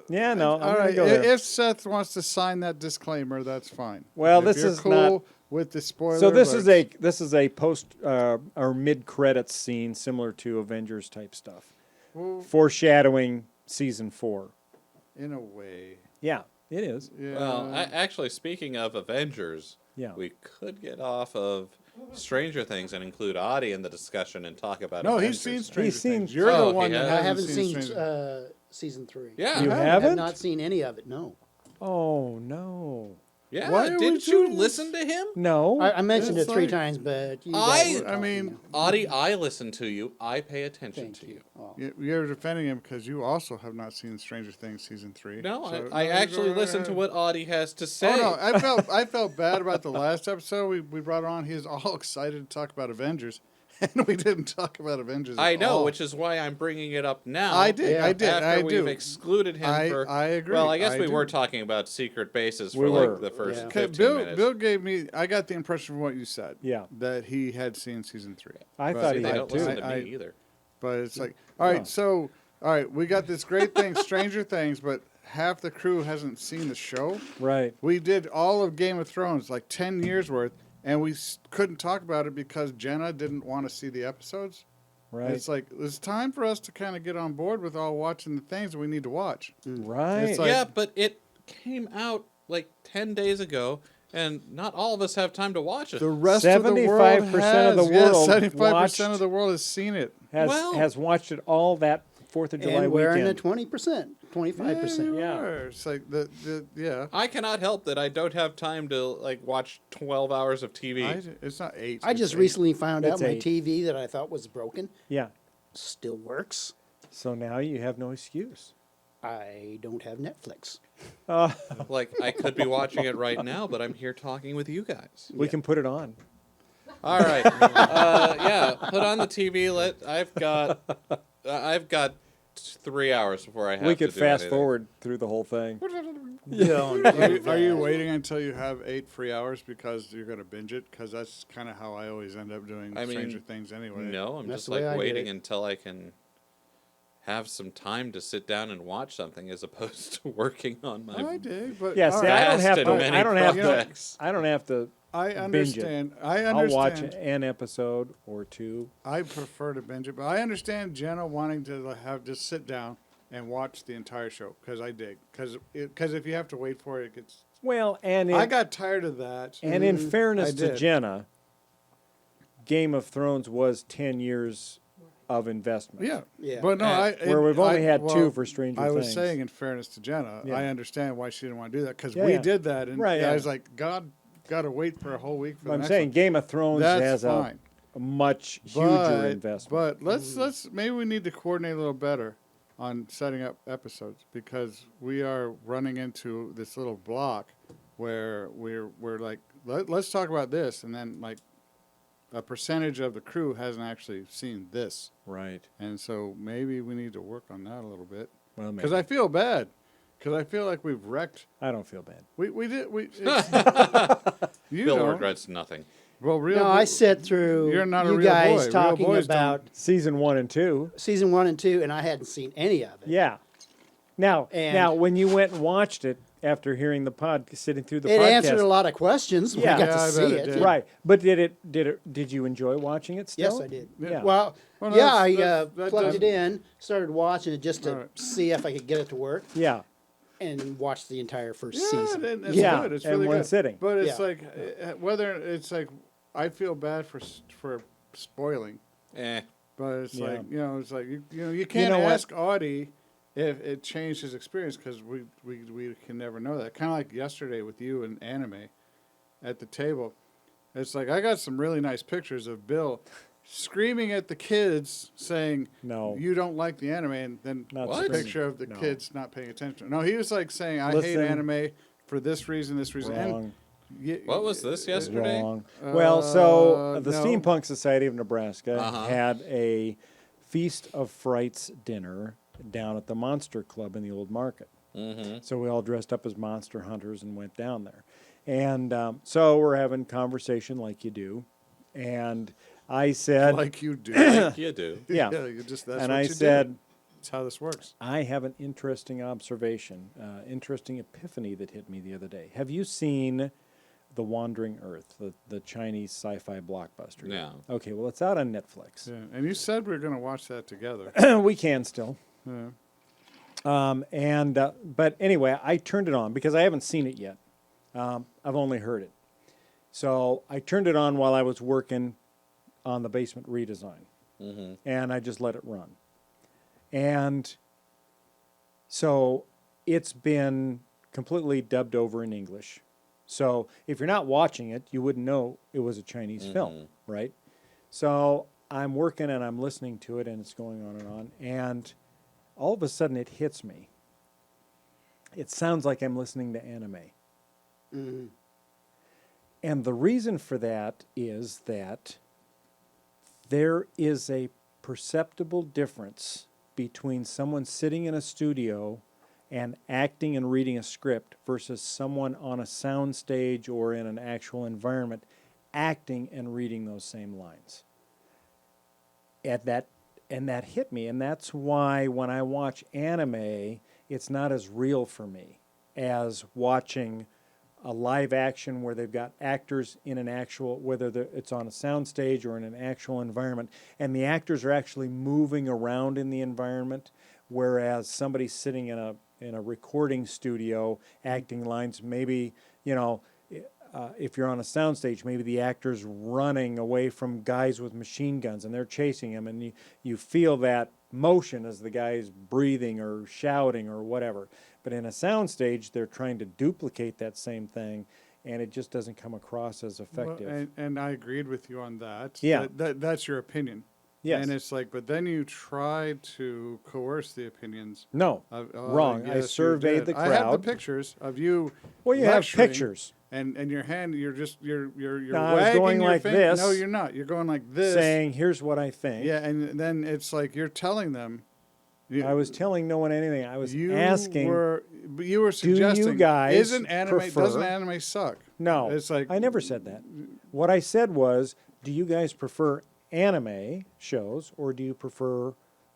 Yeah, no, I'm all gonna right. go there. If Seth wants to sign that disclaimer, that's fine. Well, If this you're is cool not- with the spoiler. So this alerts, is a post or mid credits scene similar to Avengers type stuff, well, foreshadowing season 4. in a way. Yeah, it is. Yeah. Well, actually, speaking of Avengers, Yeah. we could get off of Stranger Things and include Audie in the discussion and talk about no, Avengers. he's seen Stranger He's seen- Things. You're Oh, the one he that has? I hasn't haven't seen Stranger season 3. Yeah. You I haven't? have not seen any of it. No. Oh no, Yeah. Why are we Didn't you doing listen to him? no. I mentioned It's it 3 like- times, but you I- guys were I mean, talking, Audie, I listen to you. I pay attention thank to you. you. Oh. You're defending him because you also have not seen Stranger Things season 3. No, So- I actually go listen to ahead. what Audie has to say. Oh no, I felt bad about the last episode we brought on. He was all excited to talk about Avengers, and we didn't talk about Avengers. I at know, all. which is why I'm bringing it up now. I did, Yeah. I did, After I we've do. excluded him for. I agree. Well, I guess I we do. were talking about secret bases We for were. like the first Yeah. 15 Bill, minutes. Bill gave me. I got the impression from what you said. Yeah. That he had seen season 3. I But thought See, he they had don't too. listen to I- me either. But it's like, all right, Yeah. so all right, we got this great thing, Stranger Things, but half the crew hasn't seen the show. Right. We did all of Game of Thrones, like 10 years worth, and we couldn't talk about it because Jenna didn't want to see the episodes. Right. It's like it's time for us to kind of get on board with all watching the things that we need to watch. Right. It's like- Yeah, but it came out like 10 days ago, and not all of us have time to watch it. The rest of the world 75% of the has, world 75% watched- of the world has seen it. has watched it all that 4th of July And we're in the weekend. 20%, 25%. Yeah. are. It's like yeah. I cannot help that I don't have time to like watch 12 hours of TV. It's not 8. I it's just 8. recently found out It's my 8. TV that I thought was broken Yeah. still works. So now you have no excuse. I don't have Netflix. Like I could be watching it right now, but I'm here talking with you guys. We can put it on. All right, yeah, put on the TV. I've got 3 hours before I have We to could do fast anything. forward through the whole thing. Are you waiting until you have 8 free hours because you're going to binge it? Because that's kind of how I always end up doing I mean, Stranger Things anyway. No, I'm That's just the way I like did waiting it. until I can have some time to sit down and watch something as opposed to working on my I dig, but Yeah, all see, right. I don't have Vast to. and many I don't have projects. to. I don't have to. I binge it. understand. I I'll watch understand. an episode or two. I prefer to binge it, but I understand Jenna wanting to have just sit down and watch the entire show because I dig. Because if you have to wait for it, it gets. Well, and I got tired of that. and in fairness I to did. Jenna, Game of Thrones was 10 years of investment. Yeah. Yeah. But no, Where we've only had well, 2 for Stranger I was Things. saying, in fairness to Jenna, Yeah. I understand why she didn't want to do that because Yeah, we yeah. did that, and Right, I yeah. was like, God, got to wait for a whole week for the I'm next saying one. Game of Thrones That's has fine. a much huger investment. But let's maybe we need to coordinate a little better on setting up episodes because we are running into this little block where we're like let's talk about this, and then like a percentage of the crew hasn't actually seen this, Right. and so maybe we need to work on that a little bit Well, because maybe. I feel bad because I feel like we've wrecked. I don't feel bad. We did you Bill don't. regrets nothing. Well, real. No, I sat through You're not a you real guys boy. Real talking boys about Season 1 and 2. season 1 and 2, and I hadn't seen any of it. Yeah. Now, And- when you went and watched it after hearing the sitting through the It podcast, answered a lot of questions when Yeah. I got Yeah, to I see bet it. it did. right? But did you enjoy watching it? Still? Yes, I did. Yeah. Well, Well, yeah, that's- I that plugged doesn't- it in, started watching it just to Alright. see if I could get it to work, Yeah. and watched the entire first Yeah, season. it's Yeah, good. It's in really one good. sitting. But it's Yeah. like whether it's like I feel bad for spoiling, but it's Yeah. like it's like you can't know what? ask Audie if it changed his experience because we can never know that. Kind of like yesterday with you and anime at the table. It's like I got some really nice pictures of Bill screaming at the kids saying No. you don't like the anime, and then Not a screaming. picture of the No. kids not paying attention. No, he was like saying I Listen. hate anime for this reason, this reason. And Wrong. What was this yesterday? Wrong. Well, so the no. Steampunk Society of Nebraska Uh-huh. had a Feast of Frights dinner down at the Monster Club in the Old Market. Mm-hmm. So we all dressed up as monster hunters and went down there. And so we're having conversation like you do. And I said, Like you do. You do. yeah. you just, that's And what I you said, do. That's how this works. I have an interesting observation, interesting epiphany that hit me the other day. Have you seen The Wandering Earth, the Chinese sci-fi blockbuster? No. Okay, well, it's out on Netflix. Yeah. And you said we were going to watch that together. We can still. Yeah. But anyway, I turned it on because I haven't seen it yet. I've only heard it. So I turned it on while I was working on the basement redesign. And I just let it run. And so it's been completely dubbed over in English. So if you're not watching it, you wouldn't know it was a Chinese film, right? So I'm working and I'm listening to it and it's going on and on. And all of a sudden it hits me. It sounds like I'm listening to anime. And the reason for that is that there is a perceptible difference between someone sitting in a studio and acting and reading a script versus someone on a sound stage or in an actual environment acting and reading those same lines. And that hit me, and that's why when I watch anime, it's not as real for me as watching a live action where they've got actors in an actual, whether it's on a sound stage or in an actual environment, and the actors are actually moving around in the environment, whereas somebody sitting in a recording studio acting lines, maybe, if you're on a sound stage, maybe the actor's running away from guys with machine guns and they're chasing him, and you feel that motion as the guy's breathing or shouting or whatever. But in a sound stage, they're trying to duplicate that same thing, and it just doesn't come across as effective. Well, and I agreed with you on that. Yeah. That's your opinion. Yes. And it's like, but then you try to coerce the opinions. No, wrong. I surveyed the crowd. I have the pictures of you. Well, you have lecturing, pictures. And your hand, you're No, I was wagging going your like finger. this. No, you're not. You're going like this. Saying, here's what I think. Yeah, and then it's like you're telling them. I was telling no one anything. I was you asking. But you were suggesting. guys doesn't prefer- anime suck? No, It's like I never said that. What I said was, do you guys prefer anime shows or do you prefer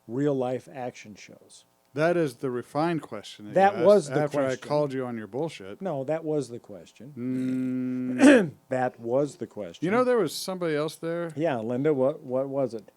real life action shows? That is the refined question. That you was asked the after question. I called you on your bullshit. No, that was the question. That was the question. You know, there was somebody else there. Yeah, Linda, what was it?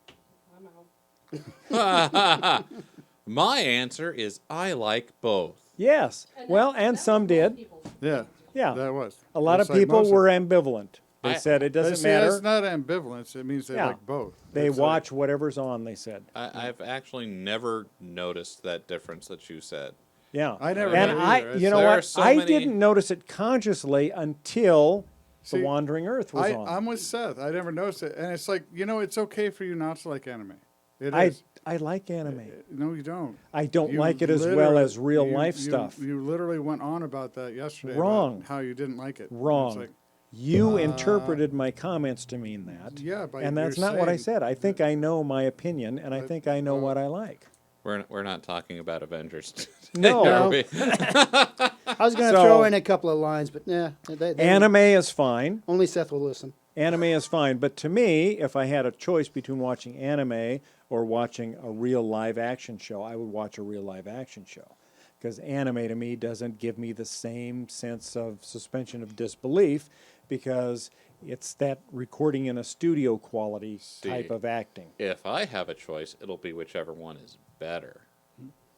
My answer is I like both. Yes. Well, and some did. Yeah, Yeah. that was. A lot of Looks like people most were ambivalent. They I- said it doesn't See, matter. That's not ambivalence. It means they Yeah. like both. They It's watch whatever's on, they said. I've actually never noticed that difference that you said. Yeah. I never And did I, either. you know There are what? so I many- didn't notice it consciously until See, The Wandering Earth was on. I'm with Seth. I never noticed it, and it's like, it's okay for you not to like anime. It I is. like anime. No, you don't. I don't You like it as well literally- as real you- life you- stuff. You literally went on about that yesterday. Wrong. About how you didn't like it. It's Wrong. like, You interpreted my comments to mean that. Yeah, but and that's you're not what I saying said. I think I know my opinion, and I But, think I know what I like. We're not talking about Avengers. No. Are we? I was going to So- throw in a couple of lines, but they Anime is fine. only Seth will listen. Anime is fine. But to me, if I had a choice between watching anime or watching a real live action show, I would watch a real live action show. Because anime to me doesn't give me the same sense of suspension of disbelief because it's that recording in a studio quality type of acting. If I have a choice, it'll be whichever one is better.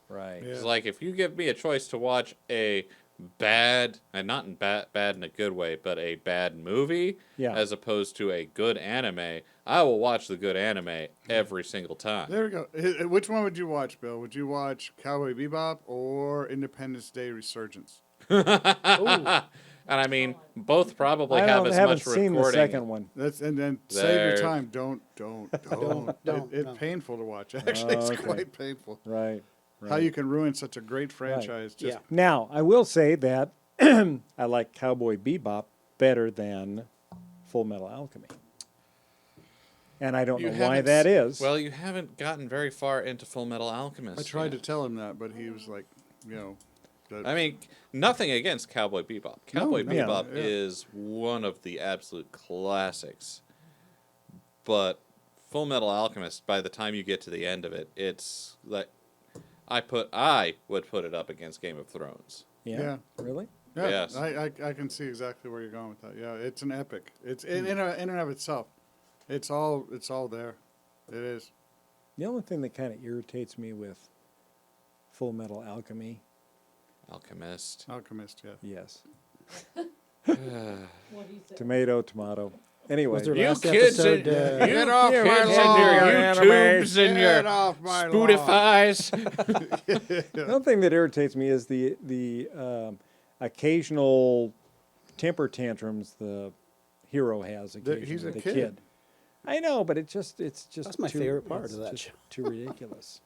Right. It's like if you give me a choice to watch a bad, and not in bad in a good way, but a bad movie, Yeah. as opposed to a good anime, I will watch the good anime every single time. there we go. Which one would you watch, Bill? Would you watch Cowboy Bebop or Independence Day Resurgence? And I mean, both probably I have as haven't much seen recording. the second one. And then save There. your time. Don't. Don't, It's no. painful to watch. Actually, it's okay. quite painful. Right. How you can ruin such a great franchise. Just Yeah. Now, I will say that I like Cowboy Bebop better than Full Metal Alchemy. And I don't know why haven't that s- is. Well, you haven't gotten very far into Full Metal Alchemist. I tried to yet. tell him that, but he was like, that- I mean, nothing against Cowboy Bebop. Cowboy no, Bebop yeah. is one of the absolute classics. But Full Metal Alchemist, by the time you get to the end of it, it's like I would put it up against Game of Thrones. Yeah. Really? Yeah, Yes. I can see exactly where you're going with that. Yeah, it's an epic. It's in and of itself. It's all there. It is. The only thing that kind of irritates me with Full Metal Alchemist. Alchemist, yeah. yes. Tomato. Anyway. Was there You last kids episode, and Get off kids my and lawn! your YouTubes and Get your off my lawn! Spotify's. The other thing that irritates me is the occasional temper tantrums the hero has occasionally. He's a the kid. I know, but it's just That's my too, favorite part it's of that just show. too ridiculous.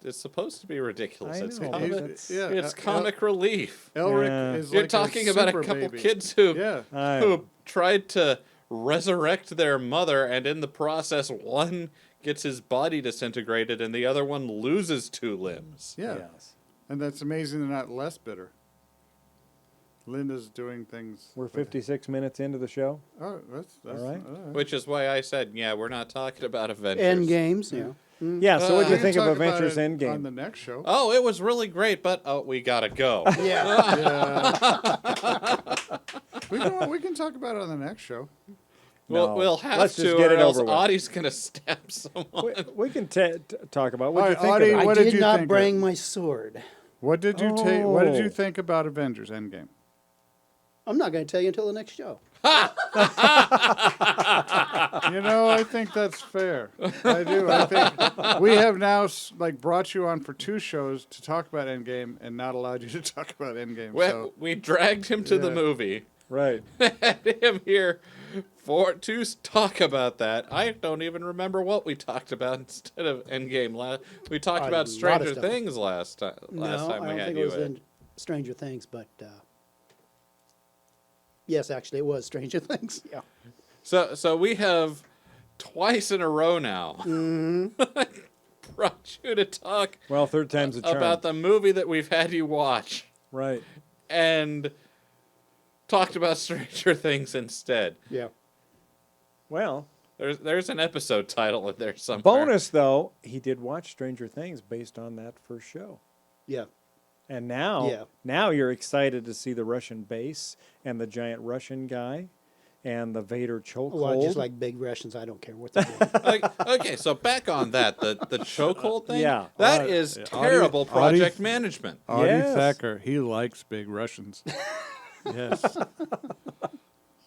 It's supposed to be ridiculous. I It's, know, comic, but that's- it's comic relief. Elric Yeah. is You're like talking about a super couple baby. kids who Yeah. who tried to resurrect their mother, and in the process, one gets his body disintegrated, and the other one loses 2 limbs. Yeah. Yes. And that's amazing they're not less bitter. Linda's doing things. We're 56 minutes into the show. Oh, that's All right. Which is why I said, yeah, we're not talking about Avengers. End games, yeah. Yeah, so what do you We think can of talk about Avengers it on Endgame? the next show. Oh, it was really great, but we gotta go. Yeah. we can talk about it on the next show. No. We'll have Let's to, just get or it else over with. Audie's gonna stab someone. We can talk about what do you All think right, of Audie, it? I what did did you not think bring of- my sword. What did you take? What did you Oh. think about Avengers Endgame? I'm not going to tell you until the next show. You know, I think that's fair. I do. I think we have now brought you on for 2 shows to talk about Endgame and not allowed you to talk about Endgame. So We dragged him to the Yeah. movie, Right. had him here to talk about that. I don't even remember what we talked about instead of Endgame. We talked A about lot of Stranger stuff. Things last time. No, Last time I we don't had think it you was in. in Stranger Things, but yes, actually, it was Stranger Things. Yeah. So we have twice in a row now brought you to talk Well, third time's a charm. about the movie that we've had you watch Right. and talked about Stranger Things instead. Yeah. Well, There's an episode title in there somewhere. bonus though, he did watch Stranger Things based on that first show. Yeah. And now, Yeah. you're excited to see the Russian base and the giant Russian guy and the Vader chokehold. Well, I just like big Russians. I don't care what they're doing. Okay, so back on that, the chokehold thing. Yeah. that is terrible project management. Audie Yes. Thacker, he likes big Russians. Yes.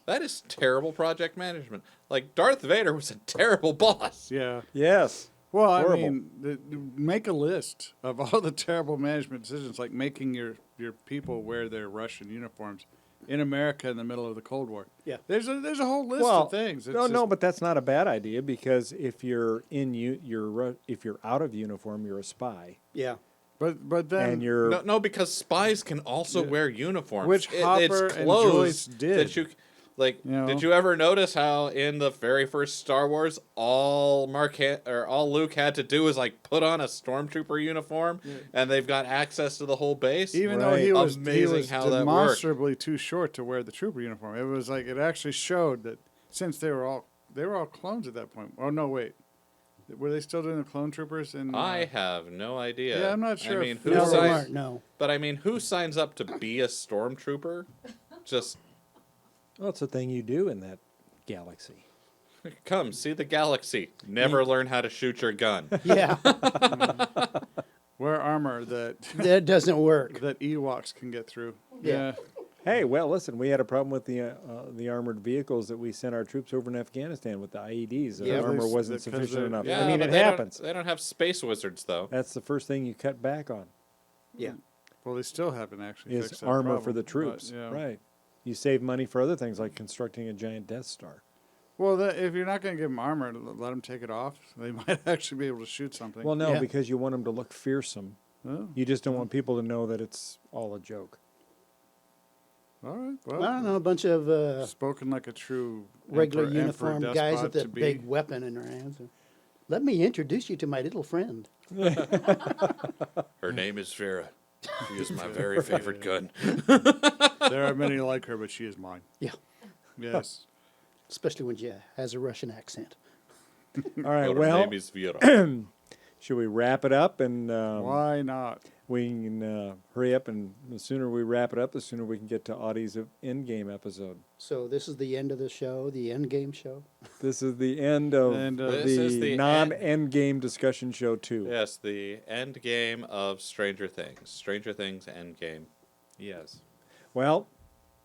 That is terrible project management. Like Darth Vader was a terrible boss. Yeah. Yes. Well, I Horrible. mean, make a list of all the terrible management decisions, like making your people wear their Russian uniforms in America in the middle of the Cold War. Yeah. There's a whole list Well, of things. no, but that's not a bad idea because if you're if you're out of uniform, you're a spy, Yeah. but then and you're No, because spies can also wear uniforms. Which Hopper and Joyce did. That you, like, You know? did you ever notice how in the very first Star Wars, all Luke had to do was like put on a stormtrooper uniform, and they've got access to the whole base? even though he Right. was Amazing how that worked. demonstrably too short to wear the trooper uniform, it was like it actually showed that since they were all clones at that point. Oh no, wait, were they still doing the clone troopers? I have no idea. Yeah, I'm not sure I mean, if- who No, Who they signs- weren't. No. But I mean, who signs up to be a stormtrooper? Just well, it's a thing you do in that galaxy. come see the galaxy. Never learn how to shoot your gun. Yeah. wear armor that That doesn't work. that Ewoks can get through. Yeah. Hey, well, listen, we had a problem with the armored vehicles that we sent our troops over in Afghanistan with the IEDs. The Yeah. armor Because wasn't they're- sufficient enough. Yeah, I mean, but it they happens. They don't have space wizards though. That's the first thing you cut back on Yeah. Well, they still haven't actually is fixed that armor problem, for the but, troops. yeah. Right. You save money for other things like constructing a giant Death Star. Well, if you're not going to give them armor, let them take it off. They might actually be able to shoot something. Well, no, Yeah. because you want them to look fearsome. Oh, You just don't want people to know that it's all a joke. all right. I Well, don't know, a bunch of spoken like a true regular emperor uniformed guys despot with to that be. big weapon in their hands. Let me introduce you to my little friend. Her name is Vera. She is my very favorite gun. There are many like her, but she is mine. Yeah. Yes. Especially when she has a Russian accent. All right, Her well, name is Vera. should we wrap it up? And Why not? we can hurry up, and the sooner we wrap it up, the sooner we can get to Audie's Endgame episode. So this is the end of the show, the end game show. This is the end of And, This is the the non-Endgame discussion show 2. Yes, the end game of Stranger Things. Stranger Things end game. Yes. Well,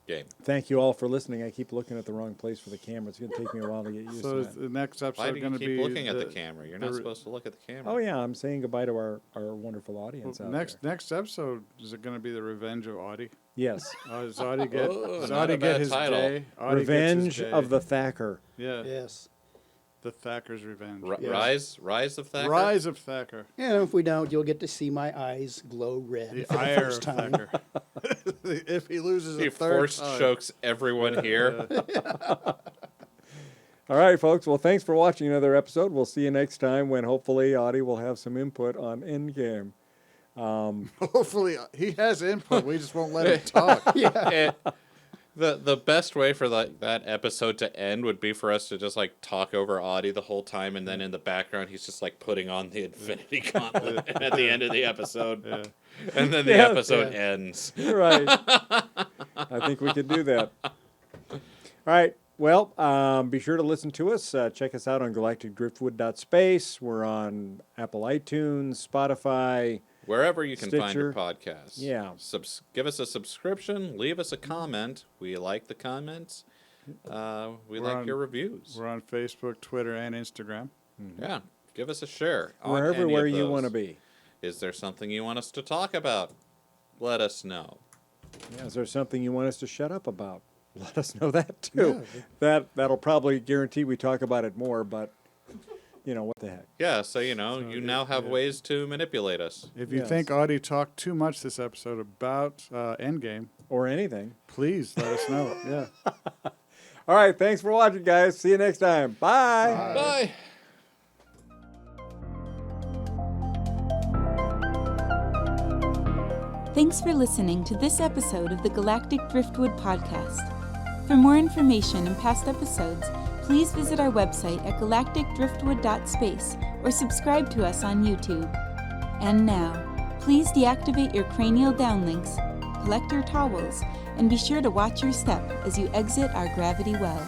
Game. thank you all for listening. I keep looking at the wrong place for the camera. It's going to take me a while to get used So to is that. the next Why episode do going you to keep be looking at the camera? You're not the- supposed to look at the camera. Oh, yeah, I'm saying goodbye to our wonderful audience out next episode, is it going to be the Revenge of Audie? there. Yes. Does Audie get, Oh, does not Audie a get bad his title. day? Audie gets his Revenge day. of the Thacker. Yeah, Yes. the Thacker's Revenge. Yes. Rise of Thacker? Rise of Thacker. And if we don't, you'll get to see my eyes glow red The for the ire of first time. Thacker. If he loses He a third force time. chokes everyone here. All right, folks. Well, thanks for watching another episode. We'll see you next time when hopefully Audie will have some input on Endgame. Hopefully, he has input. We just won't let him talk. It- the best way for that episode to end would be for us to just like talk over Audie the whole time, and then in the background he's just like putting on the Infinity Gauntlet at the end of the episode, and then the Yeah. episode ends. Right. I think we could do that. All right. Well, be sure to listen to us. Check us out on galacticdriftwood.space. We're on Apple iTunes, Spotify. Wherever you can find your Stitcher. podcasts. Yeah. Give us a subscription. Leave us a comment. We like the comments. We We're like on- your reviews. We're on Facebook, Twitter, and Instagram. Yeah. Give us a share. on We're any of everywhere you those. want to be. Is there something you want us to talk about? Let us know. Yeah, is there something you want us to shut up about? Let us know that too. That'll probably guarantee we talk about it more, but you know, what the heck. Yeah, so you know, you now have ways to manipulate us. If you Yes. think Audie talked too much this episode about Endgame, Or anything. please let us know. Yeah. All right. Thanks for watching, guys. See you next time. Bye. Bye. Thanks for listening to this episode of the Galactic Driftwood podcast. For more information and past episodes, please visit our website at galacticdriftwood.space or subscribe to us on YouTube. And now, please deactivate your cranial downlinks, collect your towels, and be sure to watch your step as you exit our gravity well.